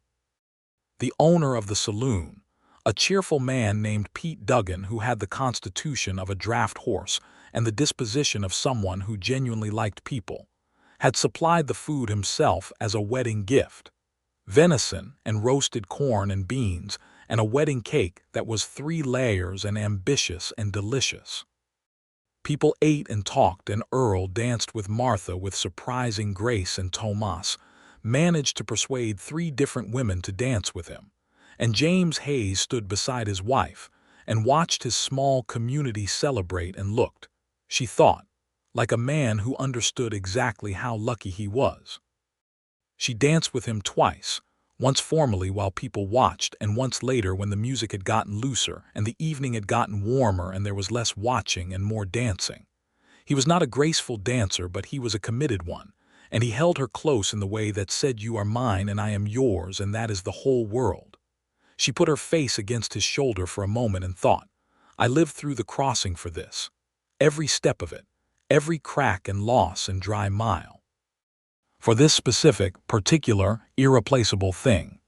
The owner of the saloon, a cheerful man named Pete Duggan, who had the constitution of a draft horse and the disposition of someone who genuinely liked people, had supplied the food himself as a wedding gift: venison and roasted corn and beans, and a wedding cake that was 3 layers and ambitious and delicious. People ate and talked, and Earl danced with Martha with surprising grace, and Tomas managed to persuade 3 different women to dance with him, and James Hayes stood beside his wife and watched his small community celebrate and looked, she thought, like a man who understood exactly how lucky he was. She danced with him twice, once formally while people watched, and once later when the music had gotten looser and the evening had gotten warmer and there was less watching and more dancing. He was not a graceful dancer, but he was a committed one, and he held her close in the way that said, "You are mine and I am yours, and that is the whole world." She put her face against his shoulder for a moment and thought, "I lived through the crossing for this. Every step of it, every crack and loss and dry mile. For this specific, particular, irreplaceable thing."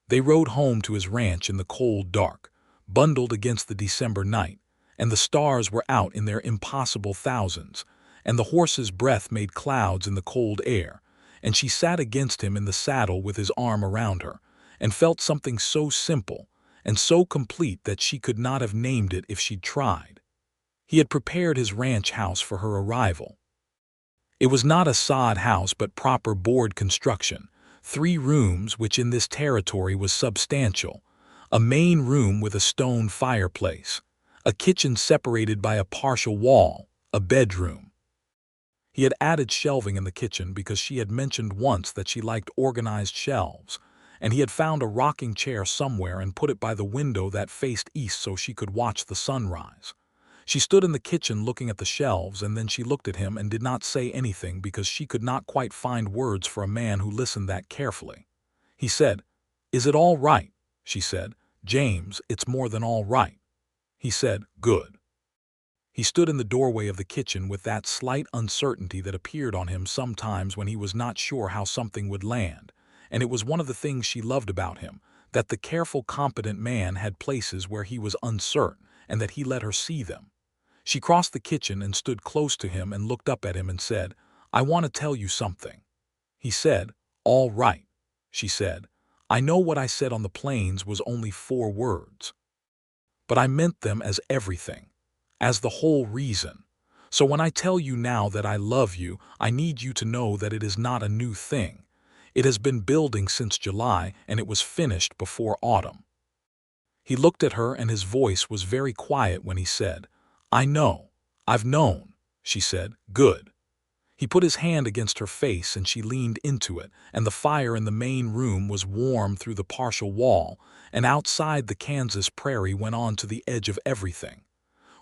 They rode home to his ranch in the cold dark, bundled against the December night, and the stars were out in their impossible thousands, and the horse's breath made clouds in the cold air, and she sat against him in the saddle with his arm around her, and felt something so simple and so complete that she could not have named it if she'd tried. He had prepared his ranch house for her arrival. It was not a sod house but proper board construction, 3 rooms, which in this territory was substantial, a main room with a stone fireplace, a kitchen separated by a partial wall, a bedroom. He had added shelving in the kitchen because she had mentioned once that she liked organized shelves, and he had found a rocking chair somewhere and put it by the window that faced east so she could watch the sunrise. She stood in the kitchen looking at the shelves, and then she looked at him and did not say anything because she could not quite find words for a man who listened that carefully. He said, "Is it all right?" She said, "James, it's more than all right." He said, "Good." He stood in the doorway of the kitchen with that slight uncertainty that appeared on him sometimes when he was not sure how something would land, and it was one of the things she loved about him, that the careful, competent man had places where he was uncertain and that he let her see them. She crossed the kitchen and stood close to him and looked up at him and said, "I want to tell you something." He said, "All right." She said, I know what I said on the plains was only 4 words, but I meant them as everything, as the whole reason. So when I tell you now that I love you, I need you to know that it is not a new thing. It has been building since July, and it was finished before autumn." He looked at her, and his voice was very quiet when he said, "I know. I've known," she said. "Good." He put his hand against her face, and she leaned into it, and the fire in the main room was warm through the partial wall, and outside the Kansas prairie went on to the edge of everything.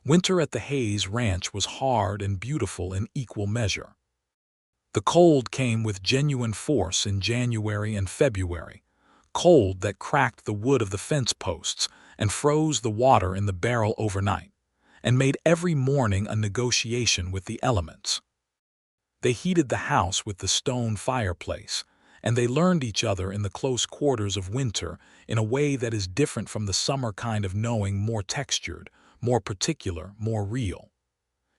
Winter at the Hayes Ranch was hard and beautiful in equal measure. The cold came with genuine force in January and February, cold that cracked the wood of the fence posts and froze the water in the barrel overnight, and made every morning a negotiation with the elements. They heated the house with the stone fireplace, and they learned each other in the close quarters of winter in a way that is different from the summer kind of knowing, more textured, more particular, more real.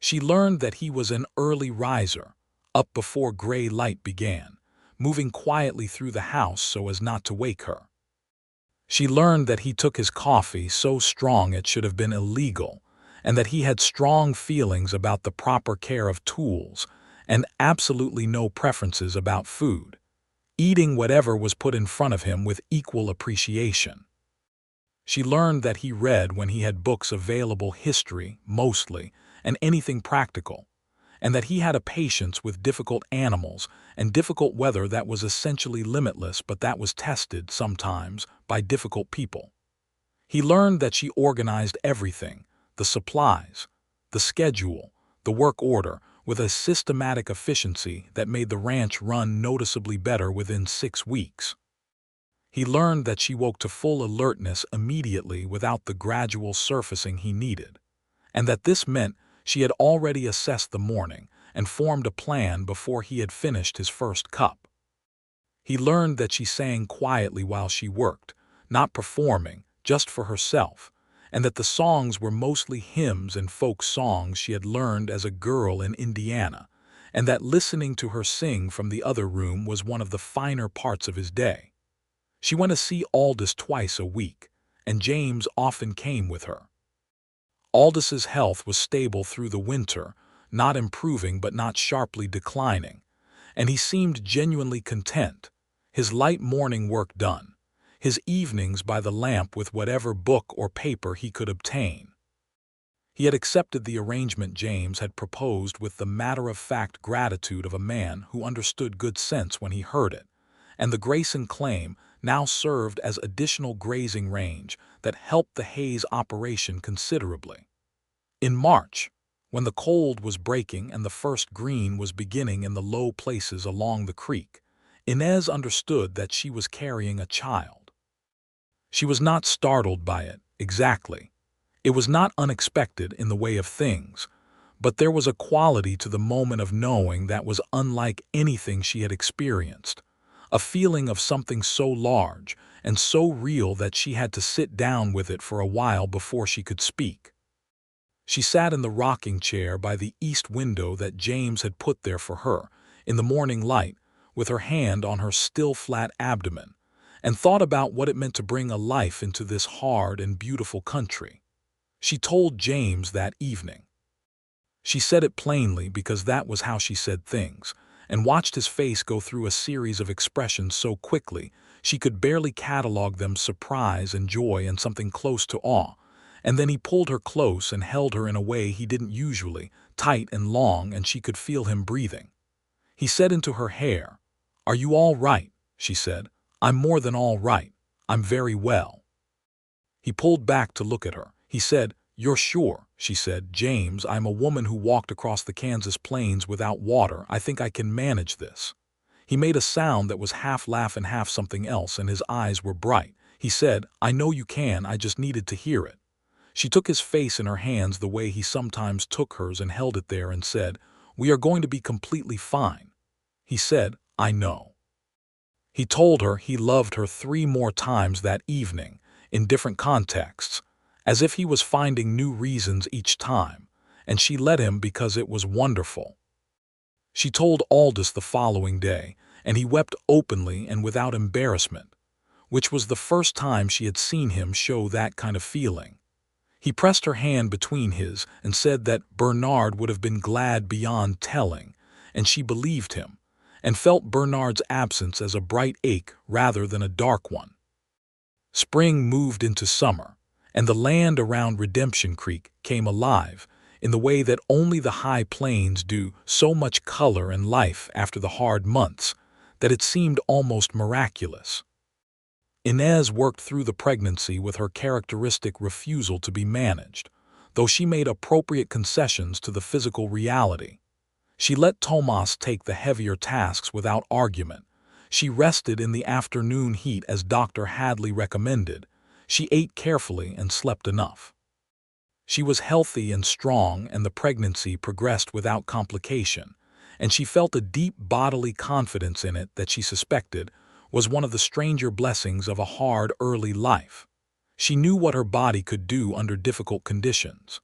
She learned that he was an early riser, up before gray light began, moving quietly through the house so as not to wake her. She learned that he took his coffee so strong it should have been illegal, and that he had strong feelings about the proper care of tools, and absolutely no preferences about food, eating whatever was put in front of him with equal appreciation. She learned that he read when he had books available, history, mostly, and anything practical, and that he had a patience with difficult animals and difficult weather that was essentially limitless, but that was tested, sometimes, by difficult people. He learned that she organized everything, the supplies, the schedule, the work order, with a systematic efficiency that made the ranch run noticeably better within 6 weeks. He learned that she woke to full alertness immediately without the gradual surfacing he needed, and that this meant she had already assessed the morning and formed a plan before he had finished his first cup. He learned that she sang quietly while she worked, not performing, just for herself, and that the songs were mostly hymns and folk songs she had learned as a girl in Indiana, and that listening to her sing from the other room was one of the finer parts of his day. She went to see Aldous twice a week, and James often came with her. Aldous' health was stable through the winter, not improving but not sharply declining, and he seemed genuinely content, his light morning work done, his evenings by the lamp with whatever book or paper he could obtain. He had accepted the arrangement James had proposed with the matter-of-fact gratitude of a man who understood good sense when he heard it, and the Grayson claim now served as additional grazing range that helped the Hayes operation considerably. In March, when the cold was breaking and the first green was beginning in the low places along the creek, Inez understood that she was carrying a child. She was not startled by it, exactly. It was not unexpected in the way of things, but there was a quality to the moment of knowing that was unlike anything she had experienced, a feeling of something so large and so real that she had to sit down with it for a while before she could speak. She sat in the rocking chair by the east window that James had put there for her, in the morning light, with her hand on her still flat abdomen, and thought about what it meant to bring a life into this hard and beautiful country. She told James that evening. She said it plainly because that was how she said things, and watched his face go through a series of expressions so quickly she could barely catalog them: surprise and joy and something close to awe. And then he pulled her close and held her in a way he didn't usually, tight and long, and she could feel him breathing. He said into her hair, "Are you all right?" she said. "I'm more than all right. I'm very well." He pulled back to look at her. He said, "You're sure?" she said. "James, I'm a woman who walked across the Kansas plains without water. I think I can manage this." He made a sound that was half laugh and half something else, and his eyes were bright. He said, "I know you can, I just needed to hear it." She took his face in her hands the way he sometimes took hers and held it there and said, "We are going to be completely fine." He said, "I know." He told her he loved her 3 more times that evening, in different contexts, as if he was finding new reasons each time, and she let him because it was wonderful. She told Aldous the following day, and he wept openly and without embarrassment. which was the first time she had seen him show that kind of feeling. He pressed her hand between his and said that Bernard would have been glad beyond telling, and she believed him, and felt Bernard's absence as a bright ache rather than a dark one. Spring moved into summer, and the land around Redemption Creek came alive in the way that only the high plains do, so much color and life after the hard months that it seemed almost miraculous. Inez worked through the pregnancy with her characteristic refusal to be managed, though she made appropriate concessions to the physical reality. She let Tomas take the heavier tasks without argument. She rested in the afternoon heat as Dr. Hadley recommended. She ate carefully and slept enough. She was healthy and strong, and the pregnancy progressed without complication, and she felt a deep bodily confidence in it that she suspected was one of the stranger blessings of a hard early life. She knew what her body could do under difficult conditions.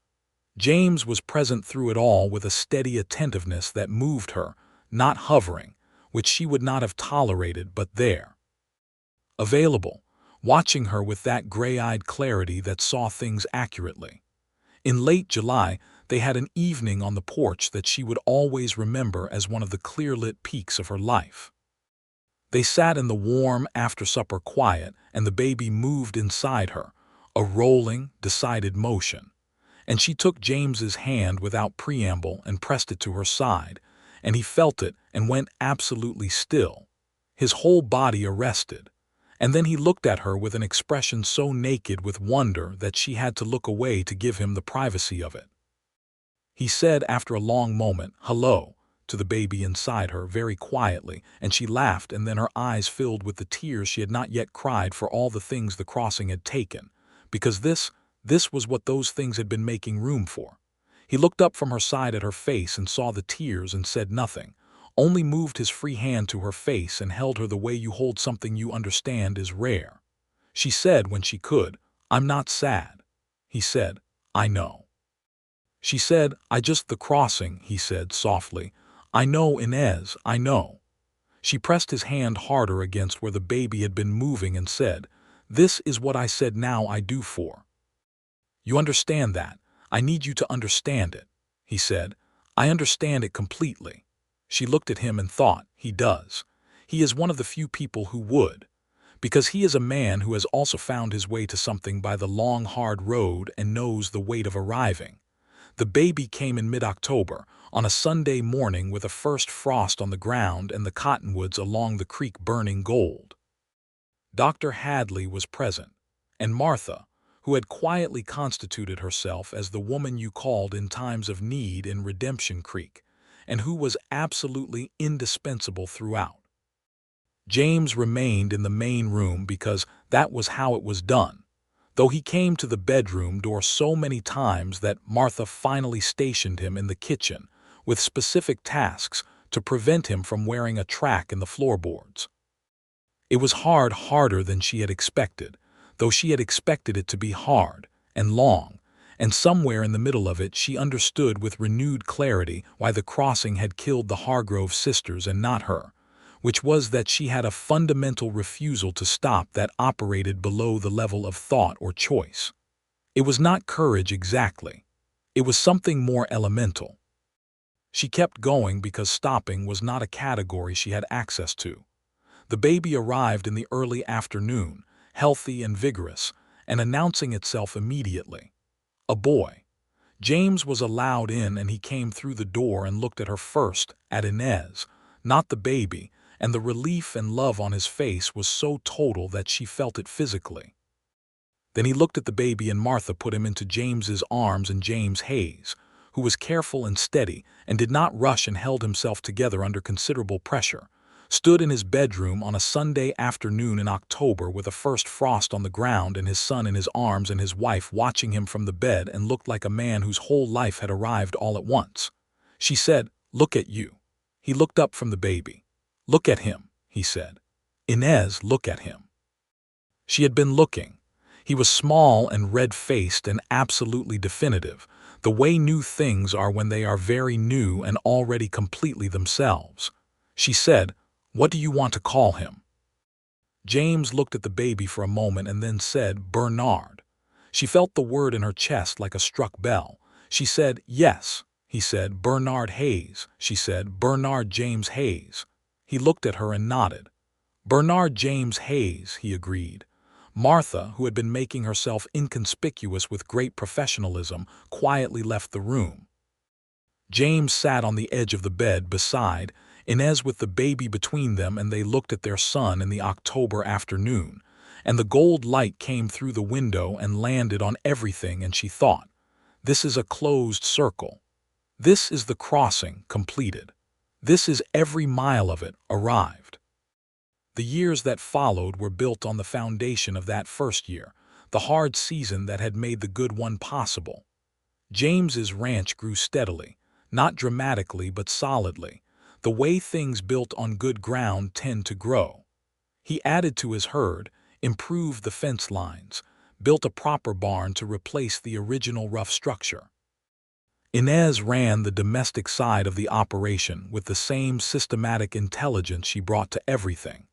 James was present through it all with a steady attentiveness that moved her, not hovering, which she would not have tolerated, but there. Available, watching her with that gray-eyed clarity that saw things accurately. In late July, they had an evening on the porch that she would always remember as one of the clear-lit peaks of her life. They sat in the warm after-supper quiet, and the baby moved inside her, a rolling, decided motion. And she took James's hand without preamble and pressed it to her side, and he felt it and went absolutely still, his whole body arrested. And then he looked at her with an expression so naked with wonder that she had to look away to give him the privacy of it. He said after a long moment, "Hello," to the baby inside her very quietly, and she laughed, and then her eyes filled with the tears she had not yet cried for all the things the crossing had taken, because this was what those things had been making room for. He looked up from her side at her face and saw the tears and said nothing, only moved his free hand to her face and held her the way you hold something you understand is rare. She said when she could, "I'm not sad." He said, "I know." She said, the crossing," he said softly. "I know, Inez, I know." She pressed his hand harder against where the baby had been moving and said, "This is what I said now I do for. You understand that? I need you to understand it." He said, "I understand it completely." She looked at him and thought, he does. He is one of the few people who would. Because he is a man who has also found his way to something by the long, hard road and knows the weight of arriving. The baby came in mid-October, on a Sunday morning with a first frost on the ground and the cottonwoods along the creek burning gold. Dr. Hadley was present, and Martha, who had quietly constituted herself as the woman you called in times of need in Redemption Creek, and who was absolutely indispensable throughout. James remained in the main room because that was how it was done, though he came to the bedroom door so many times that Martha finally stationed him in the kitchen with specific tasks to prevent him from wearing a track in the floorboards. It was harder than she had expected, though she had expected it to be hard and long, and somewhere in the middle of it she understood with renewed clarity why the crossing had killed the Hargrove sisters and not her, which was that she had a fundamental refusal to stop that operated below the level of thought or choice. It was not courage exactly. It was something more elemental. She kept going because stopping was not a category she had access to. The baby arrived in the early afternoon, healthy and vigorous, and announcing itself immediately. A boy. James was allowed in, and he came through the door and looked at her first, at Inez, not the baby, and the relief and love on his face was so total that she felt it physically. Then he looked at the baby, and Martha put him into James's arms, and James Hayes, who was careful and steady and did not rush and held himself together under considerable pressure, stood in his bedroom on a Sunday afternoon in October with a first frost on the ground and his son in his arms and his wife watching him from the bed, and looked like a man whose whole life had arrived all at once. She said, "Look at you." He looked up from the baby. "Look at him," he said. "Inez, look at him." She had been looking. He was small and red-faced and absolutely definitive, the way new things are when they are very new and already completely themselves. She said, "What do you want to call him?" James looked at the baby for a moment and then said, "Bernard." She felt the word in her chest like a struck bell. She said, "Yes." He said, "Bernard Hayes." She said, "Bernard James Hayes." He looked at her and nodded. "Bernard James Hayes," he agreed. Martha, who had been making herself inconspicuous with great professionalism, quietly left the room. James sat on the edge of the bed beside Inez with the baby between them, and they looked at their son in the October afternoon, and the gold light came through the window and landed on everything, and she thought, "This is a closed circle. This is the crossing completed. This is every mile of it arrived." The years that followed were built on the foundation of that first year, the hard season that had made the good one possible. James's ranch grew steadily, not dramatically but solidly, the way things built on good ground tend to grow. He added to his herd, improved the fence lines, built a proper barn to replace the original rough structure. Inez ran the domestic side of the operation with the same systematic intelligence she brought to everything.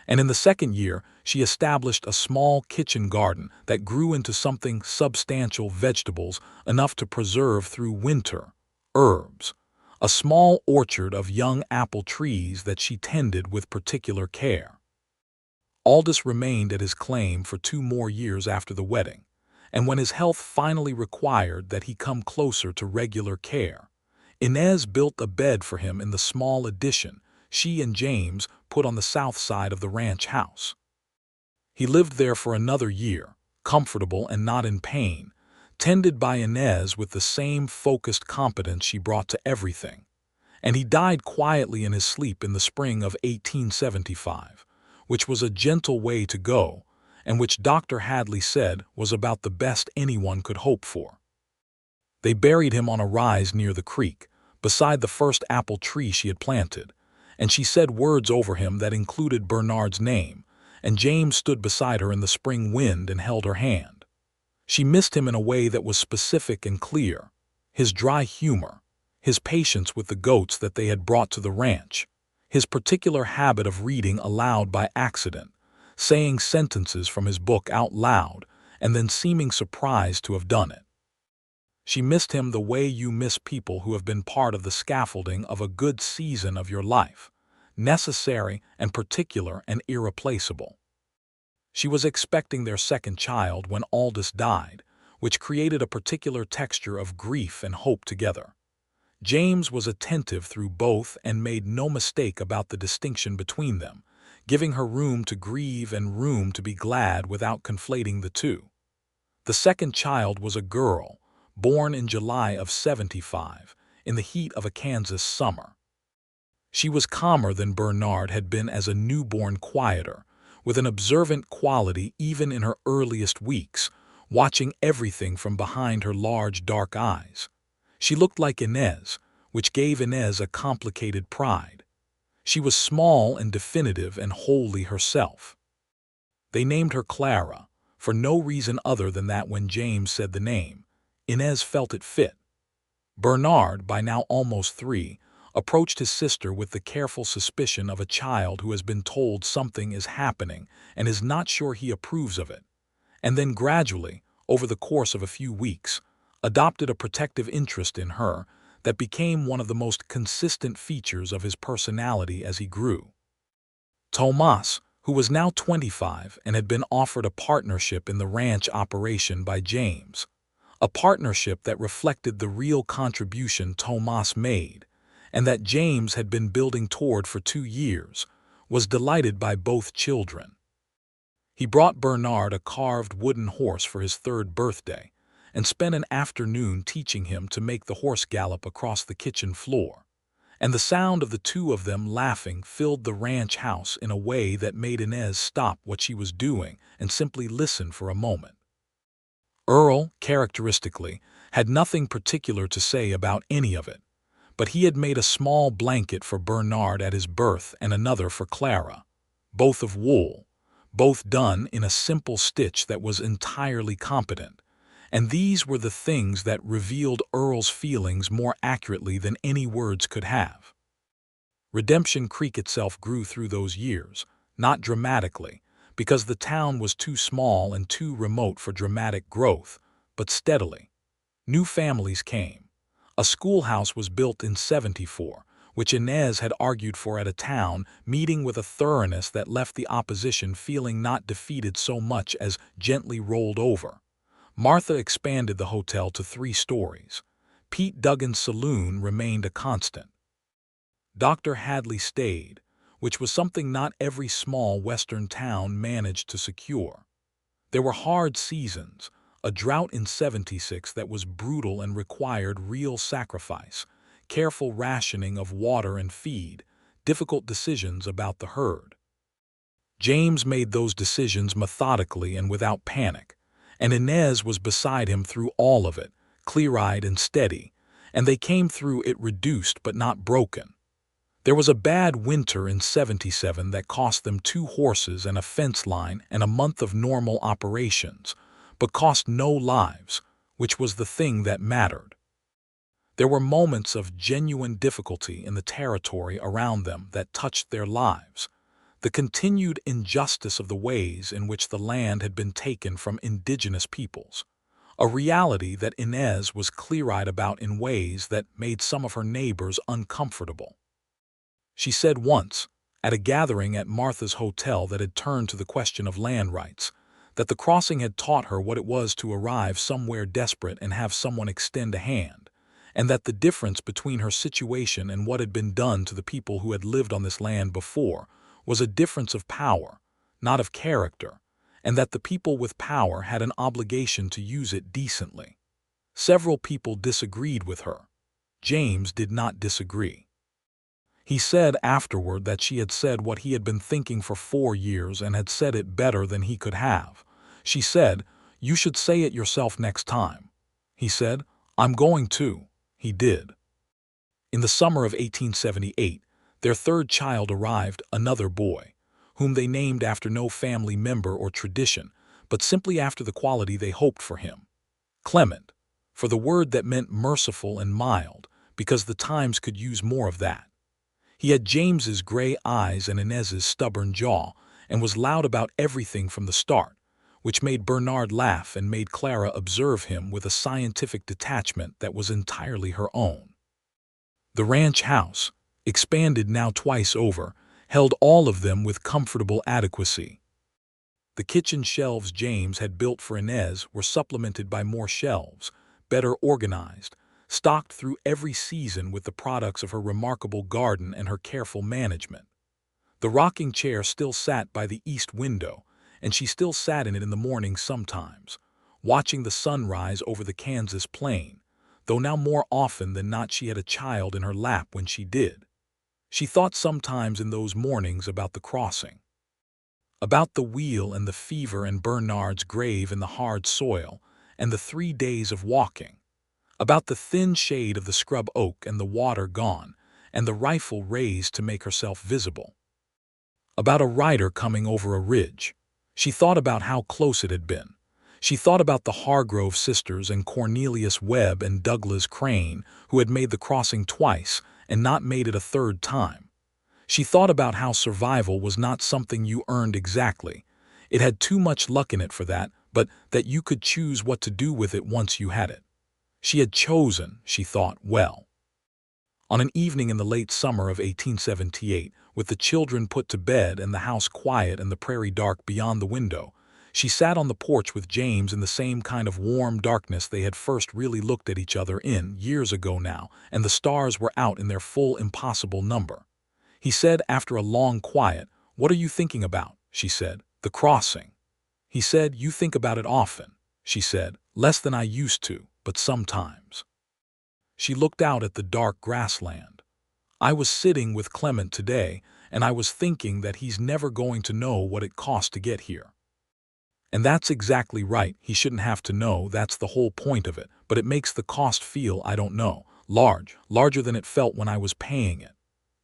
And in the second year, she established a small kitchen garden that grew into something substantial: vegetables enough to preserve through winter, herbs, a small orchard of young apple trees that she tended with particular care. Aldous remained at his claim for 2 more years after the wedding, and when his health finally required that he come closer to regular care, Inez built a bed for him in the small addition she and James put on the south side of the ranch house. He lived there for another year, comfortable and not in pain, tended by Inez with the same focused competence she brought to everything. And he died quietly in his sleep in the spring of 1875, which was a gentle way to go, and which Dr. Hadley said was about the best anyone could hope for. They buried him on a rise near the creek, beside the first apple tree she had planted, and she said words over him that included Bernard's name, and James stood beside her in the spring wind and held her hand. She missed him in a way that was specific and clear: his dry humor, his patience with the goats that they had brought to the ranch, his particular habit of reading aloud by accident, saying sentences from his book out loud, and then seeming surprised to have done it. She missed him the way you miss people who have been part of the scaffolding of a good season of your life, necessary and particular and irreplaceable. She was expecting their second child when Aldous died, which created a particular texture of grief and hope together. James was attentive through both and made no mistake about the distinction between them, giving her room to grieve and room to be glad without conflating the two. The second child was a girl, born in July of '75, in the heat of a Kansas summer. She was calmer than Bernard had been as a newborn, quieter, with an observant quality even in her earliest weeks, watching everything from behind her large dark eyes. She looked like Inez, which gave Inez a complicated pride. She was small and definitive and wholly herself. They named her Clara, for no reason other than that when James said the name, Inez felt it fit. Bernard, by now almost 3, approached his sister with the careful suspicion of a child who has been told something is happening and is not sure he approves of it, and then gradually, over the course of a few weeks, adopted a protective interest in her that became one of the most consistent features of his personality as he grew. Tomas, who was now 25 and had been offered a partnership in the ranch operation by James, a partnership that reflected the real contribution Tomas made and that James had been building toward for 2 years, was delighted by both children. He brought Bernard a carved wooden horse for his 3rd birthday and spent an afternoon teaching him to make the horse gallop across the kitchen floor, and the sound of the 2 of them laughing filled the ranch house in a way that made Inez stop what she was doing and simply listen for a moment. Earl, characteristically, had nothing particular to say about any of it, but he had made a small blanket for Bernard at his birth and another for Clara, both of wool, both done in a simple stitch that was entirely competent, and these were the things that revealed Earl's feelings more accurately than any words could have. Redemption Creek itself grew through those years, not dramatically, because the town was too small and too remote for dramatic growth, but steadily. New families came. A schoolhouse was built in '74, which Inez had argued for at a town meeting with a thoroughness that left the opposition feeling not defeated so much as gently rolled over. Martha expanded the hotel to 3 stories. Pete Duggan's saloon remained a constant. Dr. Hadley stayed, which was something not every small western town managed to secure. There were hard seasons, a drought in '76 that was brutal and required real sacrifice, careful rationing of water and feed, difficult decisions about the herd. James made those decisions methodically and without panic, and Inez was beside him through all of it, clear-eyed and steady, and they came through it reduced but not broken. There was a bad winter in '77 that cost them 2 horses and a fence line and a month of normal operations, but cost no lives, which was the thing that mattered. There were moments of genuine difficulty in the territory around them that touched their lives. The continued injustice of the ways in which the land had been taken from indigenous peoples, a reality that Inez was clear-eyed about in ways that made some of her neighbors uncomfortable. She said once, at a gathering at Martha's hotel that had turned to the question of land rights, that the crossing had taught her what it was to arrive somewhere desperate and have someone extend a hand, and that the difference between her situation and what had been done to the people who had lived on this land before was a difference of power, not of character, and that the people with power had an obligation to use it decently. Several people disagreed with her. James did not disagree. He said afterward that she had said what he had been thinking for 4 years and had said it better than he could have. She said, "You should say it yourself next time." He said, "I'm going to." He did. In the summer of 1878, their 3rd child arrived, another boy, whom they named after no family member or tradition, but simply after the quality they hoped for him. Clement, for the word that meant merciful and mild, because the times could use more of that. He had James's gray eyes and Inez's stubborn jaw, and was loud about everything from the start, which made Bernard laugh and made Clara observe him with a scientific detachment that was entirely her own. The ranch house, expanded now twice over, held all of them with comfortable adequacy. The kitchen shelves James had built for Inez were supplemented by more shelves, better organized, stocked through every season with the products of her remarkable garden and her careful management. The rocking chair still sat by the east window, and she still sat in it in the morning sometimes, watching the sun rise over the Kansas plain, though now more often than not she had a child in her lap when she did. She thought sometimes in those mornings about the crossing, about the wheel and the fever and Bernard's grave in the hard soil and the 3 days of walking, about the thin shade of the scrub oak and the water gone and the rifle raised to make herself visible, about a rider coming over a ridge. She thought about how close it had been. She thought about the Hargrove sisters and Cornelius Webb and Douglas Crane, who had made the crossing twice and not made it a 3rd time. She thought about how survival was not something you earned exactly. It had too much luck in it for that, but that you could choose what to do with it once you had it. She had chosen, she thought, well. On an evening in the late summer of 1878, with the children put to bed and the house quiet and the prairie dark beyond the window, she sat on the porch with James in the same kind of warm darkness they had first really looked at each other in years ago now, and the stars were out in their full impossible number. He said after a long quiet, "What are you thinking about?" She said, "The crossing." He said, "You think about it often." She said, "Less than I used to, but sometimes." She looked out at the dark grassland. "I was sitting with Clement today, and I was thinking that he's never going to know what it cost to get here. And that's exactly right, he shouldn't have to know, that's the whole point of it, but it makes the cost feel, I don't know, larger than it felt when I was paying it."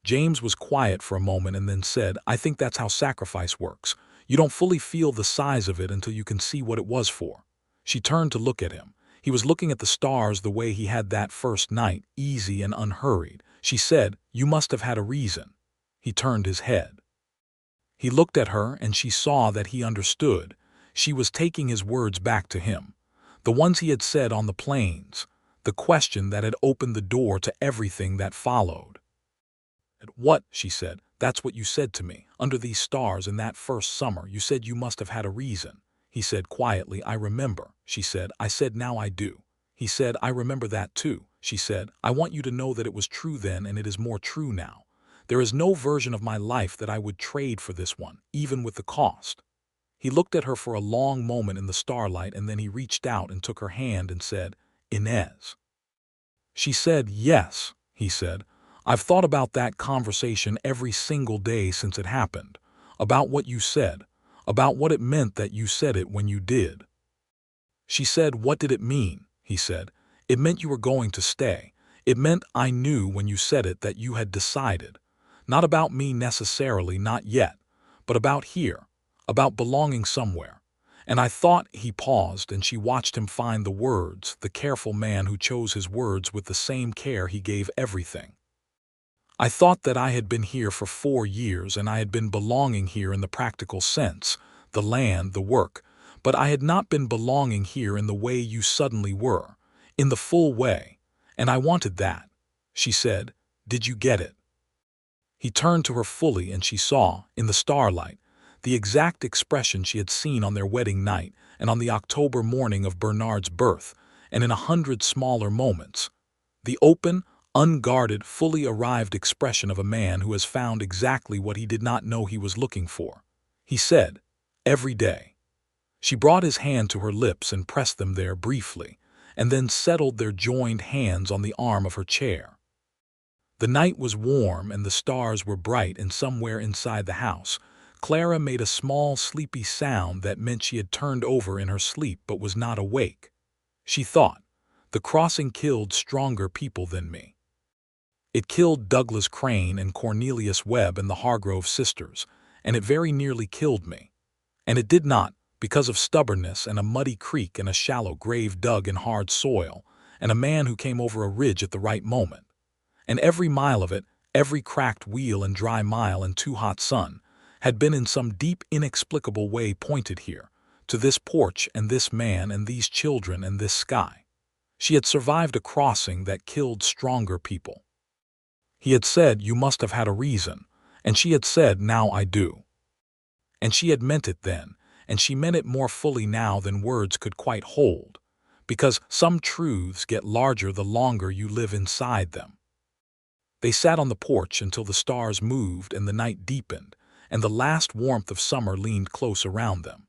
James was quiet for a moment and then said, "I think that's how sacrifice works. You don't fully feel the size of it until you can see what it was for." She turned to look at him. He was looking at the stars the way he had that first night, easy and unhurried. She said, "You must have had a reason." He turned his head. He looked at her and she saw that he understood. She was taking his words back to him. The ones he had said on the plains. The question that had opened the door to everything that followed. "What?" she said. "That's what you said to me, under these stars in that first summer. You said you must have had a reason." He said quietly, "I remember." She said, "I said now I do." He said, "I remember that too." She said, "I want you to know that it was true then and it is more true now. There is no version of my life that I would trade for this one, even with the cost." He looked at her for a long moment in the starlight and then he reached out and took her hand and said, "Inez." She said, "Yes," he said. "I've thought about that conversation every single day since it happened, about what you said, about what it meant that you said it when you did." She said, "What did it mean?" He said, "It meant you were going to stay. It meant I knew when you said it that you had decided. Not about me necessarily, not yet, but about here, about belonging somewhere." And I thought. He paused and she watched him find the words, the careful man who chose his words with the same care he gave everything. "I thought that I had been here for 4 years and I had been belonging here in the practical sense, the land, the work, but I had not been belonging here in the way you suddenly were, in the full way, and I wanted that." She said, "Did you get it?" He turned to her fully and she saw, in the starlight, the exact expression she had seen on their wedding night and on the October morning of Bernard's birth, and in 100 smaller moments. The open, unguarded, fully arrived expression of a man who has found exactly what he did not know he was looking for. He said, "Every day." She brought his hand to her lips and pressed them there briefly, and then settled their joined hands on the arm of her chair. The night was warm and the stars were bright, and somewhere inside the house, Clara made a small sleepy sound that meant she had turned over in her sleep but was not awake. She thought, "The crossing killed stronger people than me. It killed Douglas Crane and Cornelius Webb and the Hargrove sisters, and it very nearly killed me. And it did not, because of stubbornness and a muddy creek and a shallow grave dug in hard soil, and a man who came over a ridge at the right moment. And every mile of it, every cracked wheel and dry mile and too hot sun, had been in some deep inexplicable way pointed here, to this porch and this man and these children and this sky. She had survived a crossing that killed stronger people." He had said, "You must have had a reason," and she had said, "Now I do." And she had meant it then, and she meant it more fully now than words could quite hold, because some truths get larger the longer you live inside them. They sat on the porch until the stars moved and the night deepened, and the last warmth of summer leaned close around them.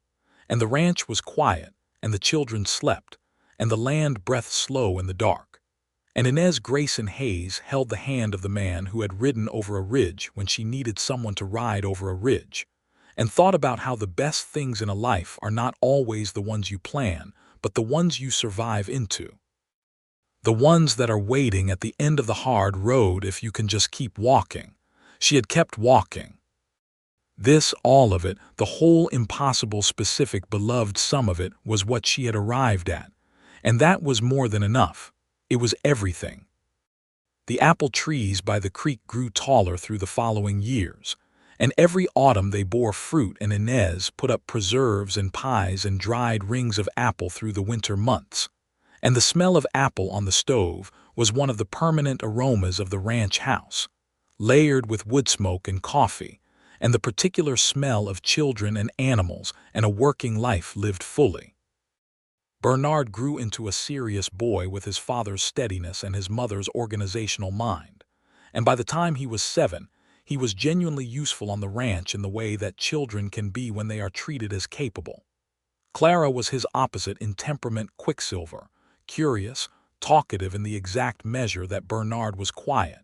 And the ranch was quiet, and the children slept, and the land breathed slow in the dark. And Inez Grayson Hayes held the hand of the man who had ridden over a ridge when she needed someone to ride over a ridge, and thought about how the best things in a life are not always the ones you plan, but the ones you survive into. The ones that are waiting at the end of the hard road if you can just keep walking. She had kept walking. This, all of it, the whole impossible, specific, beloved sum of it was what she had arrived at. And that was more than enough. It was everything. The apple trees by the creek grew taller through the following years, and every autumn they bore fruit, and Inez put up preserves and pies and dried rings of apple through the winter months. And the smell of apple on the stove was one of the permanent aromas of the ranch house, layered with wood smoke and coffee, and the particular smell of children and animals and a working life lived fully. Bernard grew into a serious boy with his father's steadiness and his mother's organizational mind, and by the time he was 7, he was genuinely useful on the ranch in the way that children can be when they are treated as capable. Clara was his opposite in temperament, quicksilver, curious, talkative in the exact measure that Bernard was quiet,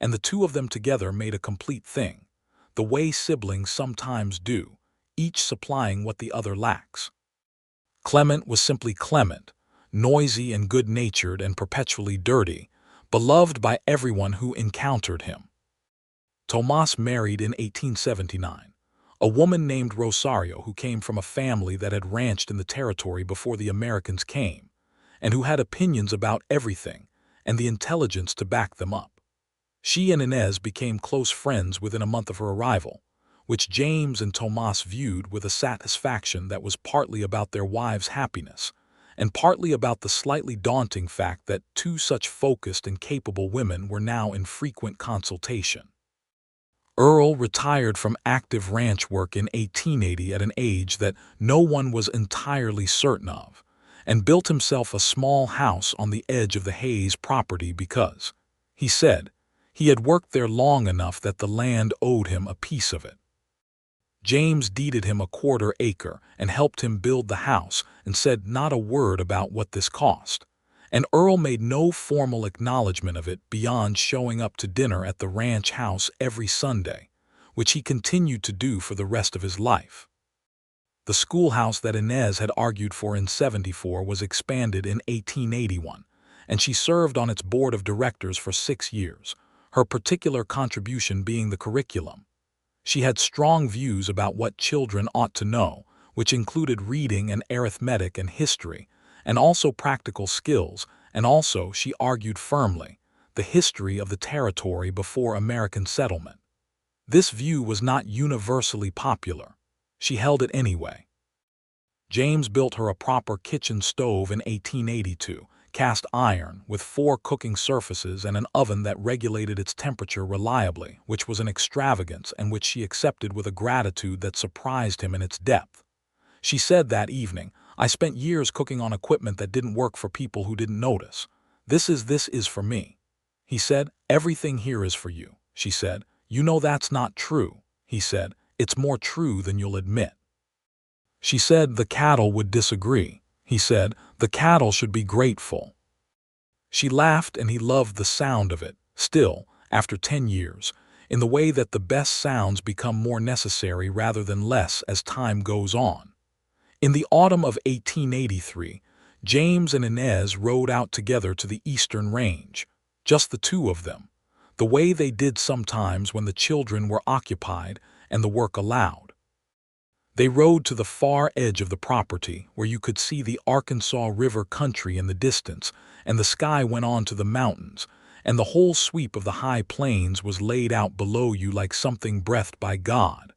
and the two of them together made a complete thing, the way siblings sometimes do, each supplying what the other lacks. Clement was simply Clement, noisy and good-natured and perpetually dirty, beloved by everyone who encountered him. Tomas married in 1879, a woman named Rosario who came from a family that had ranched in the territory before the Americans came, and who had opinions about everything and the intelligence to back them up. She and Inez became close friends within a month of her arrival, which James and Tomas viewed with a satisfaction that was partly about their wives' happiness, and partly about the slightly daunting fact that two such focused and capable women were now in frequent consultation. Earl retired from active ranch work in 1880 at an age that no one was entirely certain of, and built himself a small house on the edge of the Hayes property because, he said, he had worked there long enough that the land owed him a piece of it. James deeded him a quarter-acre and helped him build the house and said not a word about what this cost, and Earl made no formal acknowledgment of it beyond showing up to dinner at the ranch house every Sunday, which he continued to do for the rest of his life. The schoolhouse that Inez had argued for in '74 was expanded in 1881, and she served on its board of directors for 6 years, her particular contribution being the curriculum. She had strong views about what children ought to know, which included reading and arithmetic and history, and also practical skills, and also, she argued firmly, the history of the territory before American settlement. This view was not universally popular. She held it anyway. James built her a proper kitchen stove in 1882, cast iron, with 4 cooking surfaces and an oven that regulated its temperature reliably, which was an extravagance and which she accepted with a gratitude that surprised him in its depth. She said that evening, "I spent years cooking on equipment that didn't work for people who didn't notice. This is for me." He said, "Everything here is for you." She said, "You know that's not true." He said, "It's more true than you'll admit." She said, "The cattle would disagree." He said, "The cattle should be grateful." She laughed and he loved the sound of it, still, after 10 years, in the way that the best sounds become more necessary rather than less as time goes on. In the autumn of 1883, James and Inez rode out together to the eastern range, just the two of them, the way they did sometimes when the children were occupied and the work allowed. They rode to the far edge of the property where you could see the Arkansas River country in the distance, and the sky went on to the mountains, and the whole sweep of the high plains was laid out below you like something breathed by God.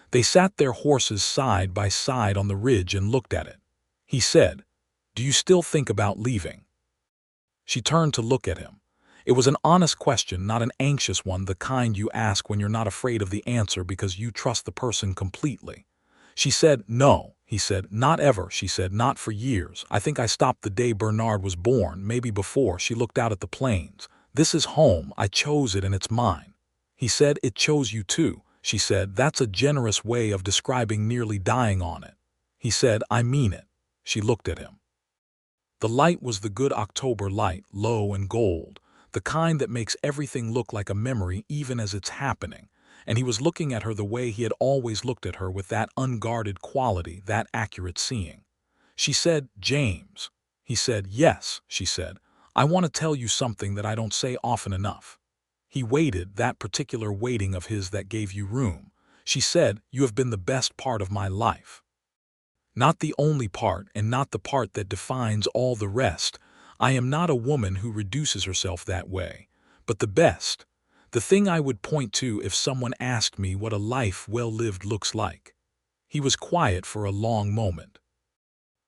They sat their horses side by side on the ridge and looked at it. He said, "Do you still think about leaving?" She turned to look at him. It was an honest question, not an anxious one, the kind you ask when you're not afraid of the answer because you trust the person completely. She said, "No." He said, "Not ever." She said, "Not for years. I think I stopped the day Bernard was born, maybe before." She looked out at the plains. "This is home. I chose it and it's mine." He said, "It chose you too." She said, "That's a generous way of describing nearly dying on it." He said, "I mean it." She looked at him. The light was the good October light, low and gold, the kind that makes everything look like a memory even as it's happening, and he was looking at her the way he had always looked at her, with that unguarded quality, that accurate seeing. She said, "James." He said, "Yes." She said, "I want to tell you something that I don't say often enough." He waited, that particular waiting of his that gave you room. She said, "You have been the best part of my life. Not the only part, and not the part that defines all the rest. I am not a woman who reduces herself that way, but the best. The thing I would point to if someone asked me what a life well lived looks like." He was quiet for a long moment.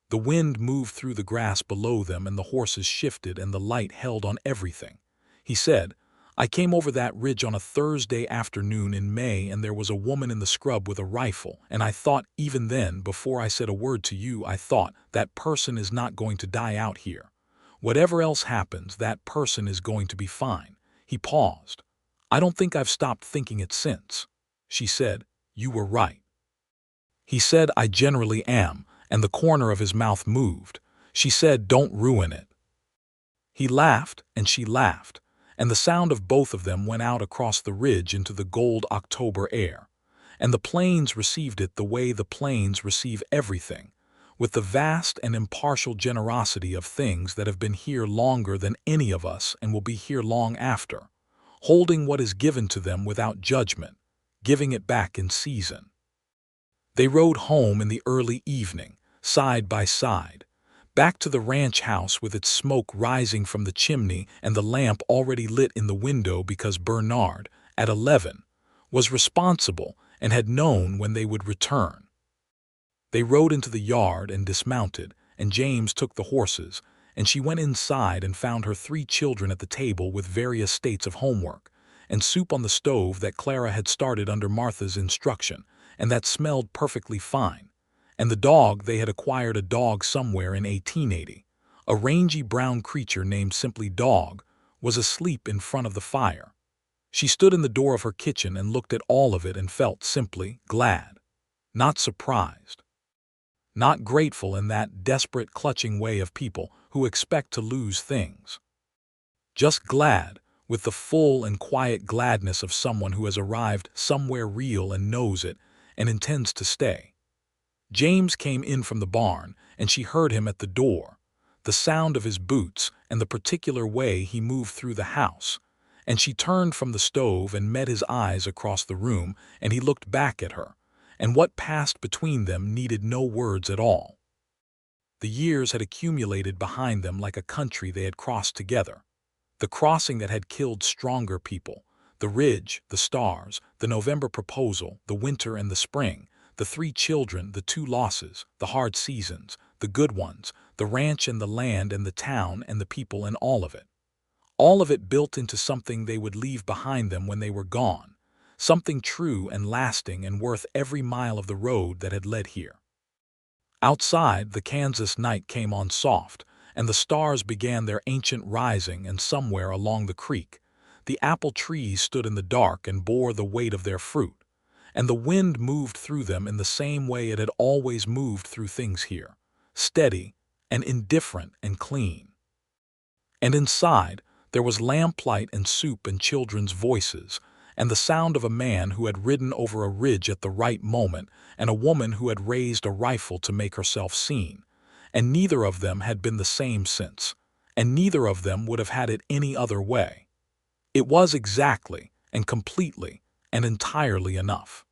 The wind moved through the grass below them and the horses shifted and the light held on everything. He said, "I came over that ridge on a Thursday afternoon in May and there was a woman in the scrub with a rifle, and I thought, even then, before I said a word to you, I thought, that person is not going to die out here. Whatever else happens, that person is going to be fine." He paused. "I don't think I've stopped thinking it since." She said, "You were right." He said, "I generally am," and the corner of his mouth moved. She said, "Don't ruin it." He laughed, and she laughed, and the sound of both of them went out across the ridge into the gold October air, and the plains received it the way the plains receive everything, with the vast and impartial generosity of things that have been here longer than any of us and will be here long after, holding what is given to them without judgment, giving it back in season. They rode home in the early evening, side by side, back to the ranch house with its smoke rising from the chimney and the lamp already lit in the window because Bernard, at 11, was responsible and had known when they would return. They rode into the yard and dismounted, and James took the horses, and she went inside and found her 3 children at the table with various states of homework, and soup on the stove that Clara had started under Martha's instruction, and that smelled perfectly fine. And the dog, they had acquired a dog somewhere in 1880, a rangy brown creature named simply Dog, was asleep in front of the fire. She stood in the door of her kitchen and looked at all of it and felt simply glad, not surprised. Not grateful in that desperate, clutching way of people who expect to lose things. Just glad, with the full and quiet gladness of someone who has arrived somewhere real and knows it and intends to stay. James came in from the barn, and she heard him at the door, the sound of his boots and the particular way he moved through the house, and she turned from the stove and met his eyes across the room, and he looked back at her, and what passed between them needed no words at all. The years had accumulated behind them like a country they had crossed together. The crossing that had killed stronger people, the ridge, the stars, the November proposal, the winter and the spring, the 3 children, the 2 losses, the hard seasons, the good ones, the ranch and the land and the town and the people and all of it. All of it built into something they would leave behind them when they were gone, something true and lasting and worth every mile of the road that had led here. Outside, the Kansas night came on soft, and the stars began their ancient rising, and somewhere along the creek, the apple trees stood in the dark and bore the weight of their fruit, and the wind moved through them in the same way it had always moved through things here, steady and indifferent and clean. And inside, there was lamplight and soup and children's voices, and the sound of a man who had ridden over a ridge at the right moment, and a woman who had raised a rifle to make herself seen, and neither of them had been the same since, and neither of them would have had it any other way. It was exactly and completely and entirely enough.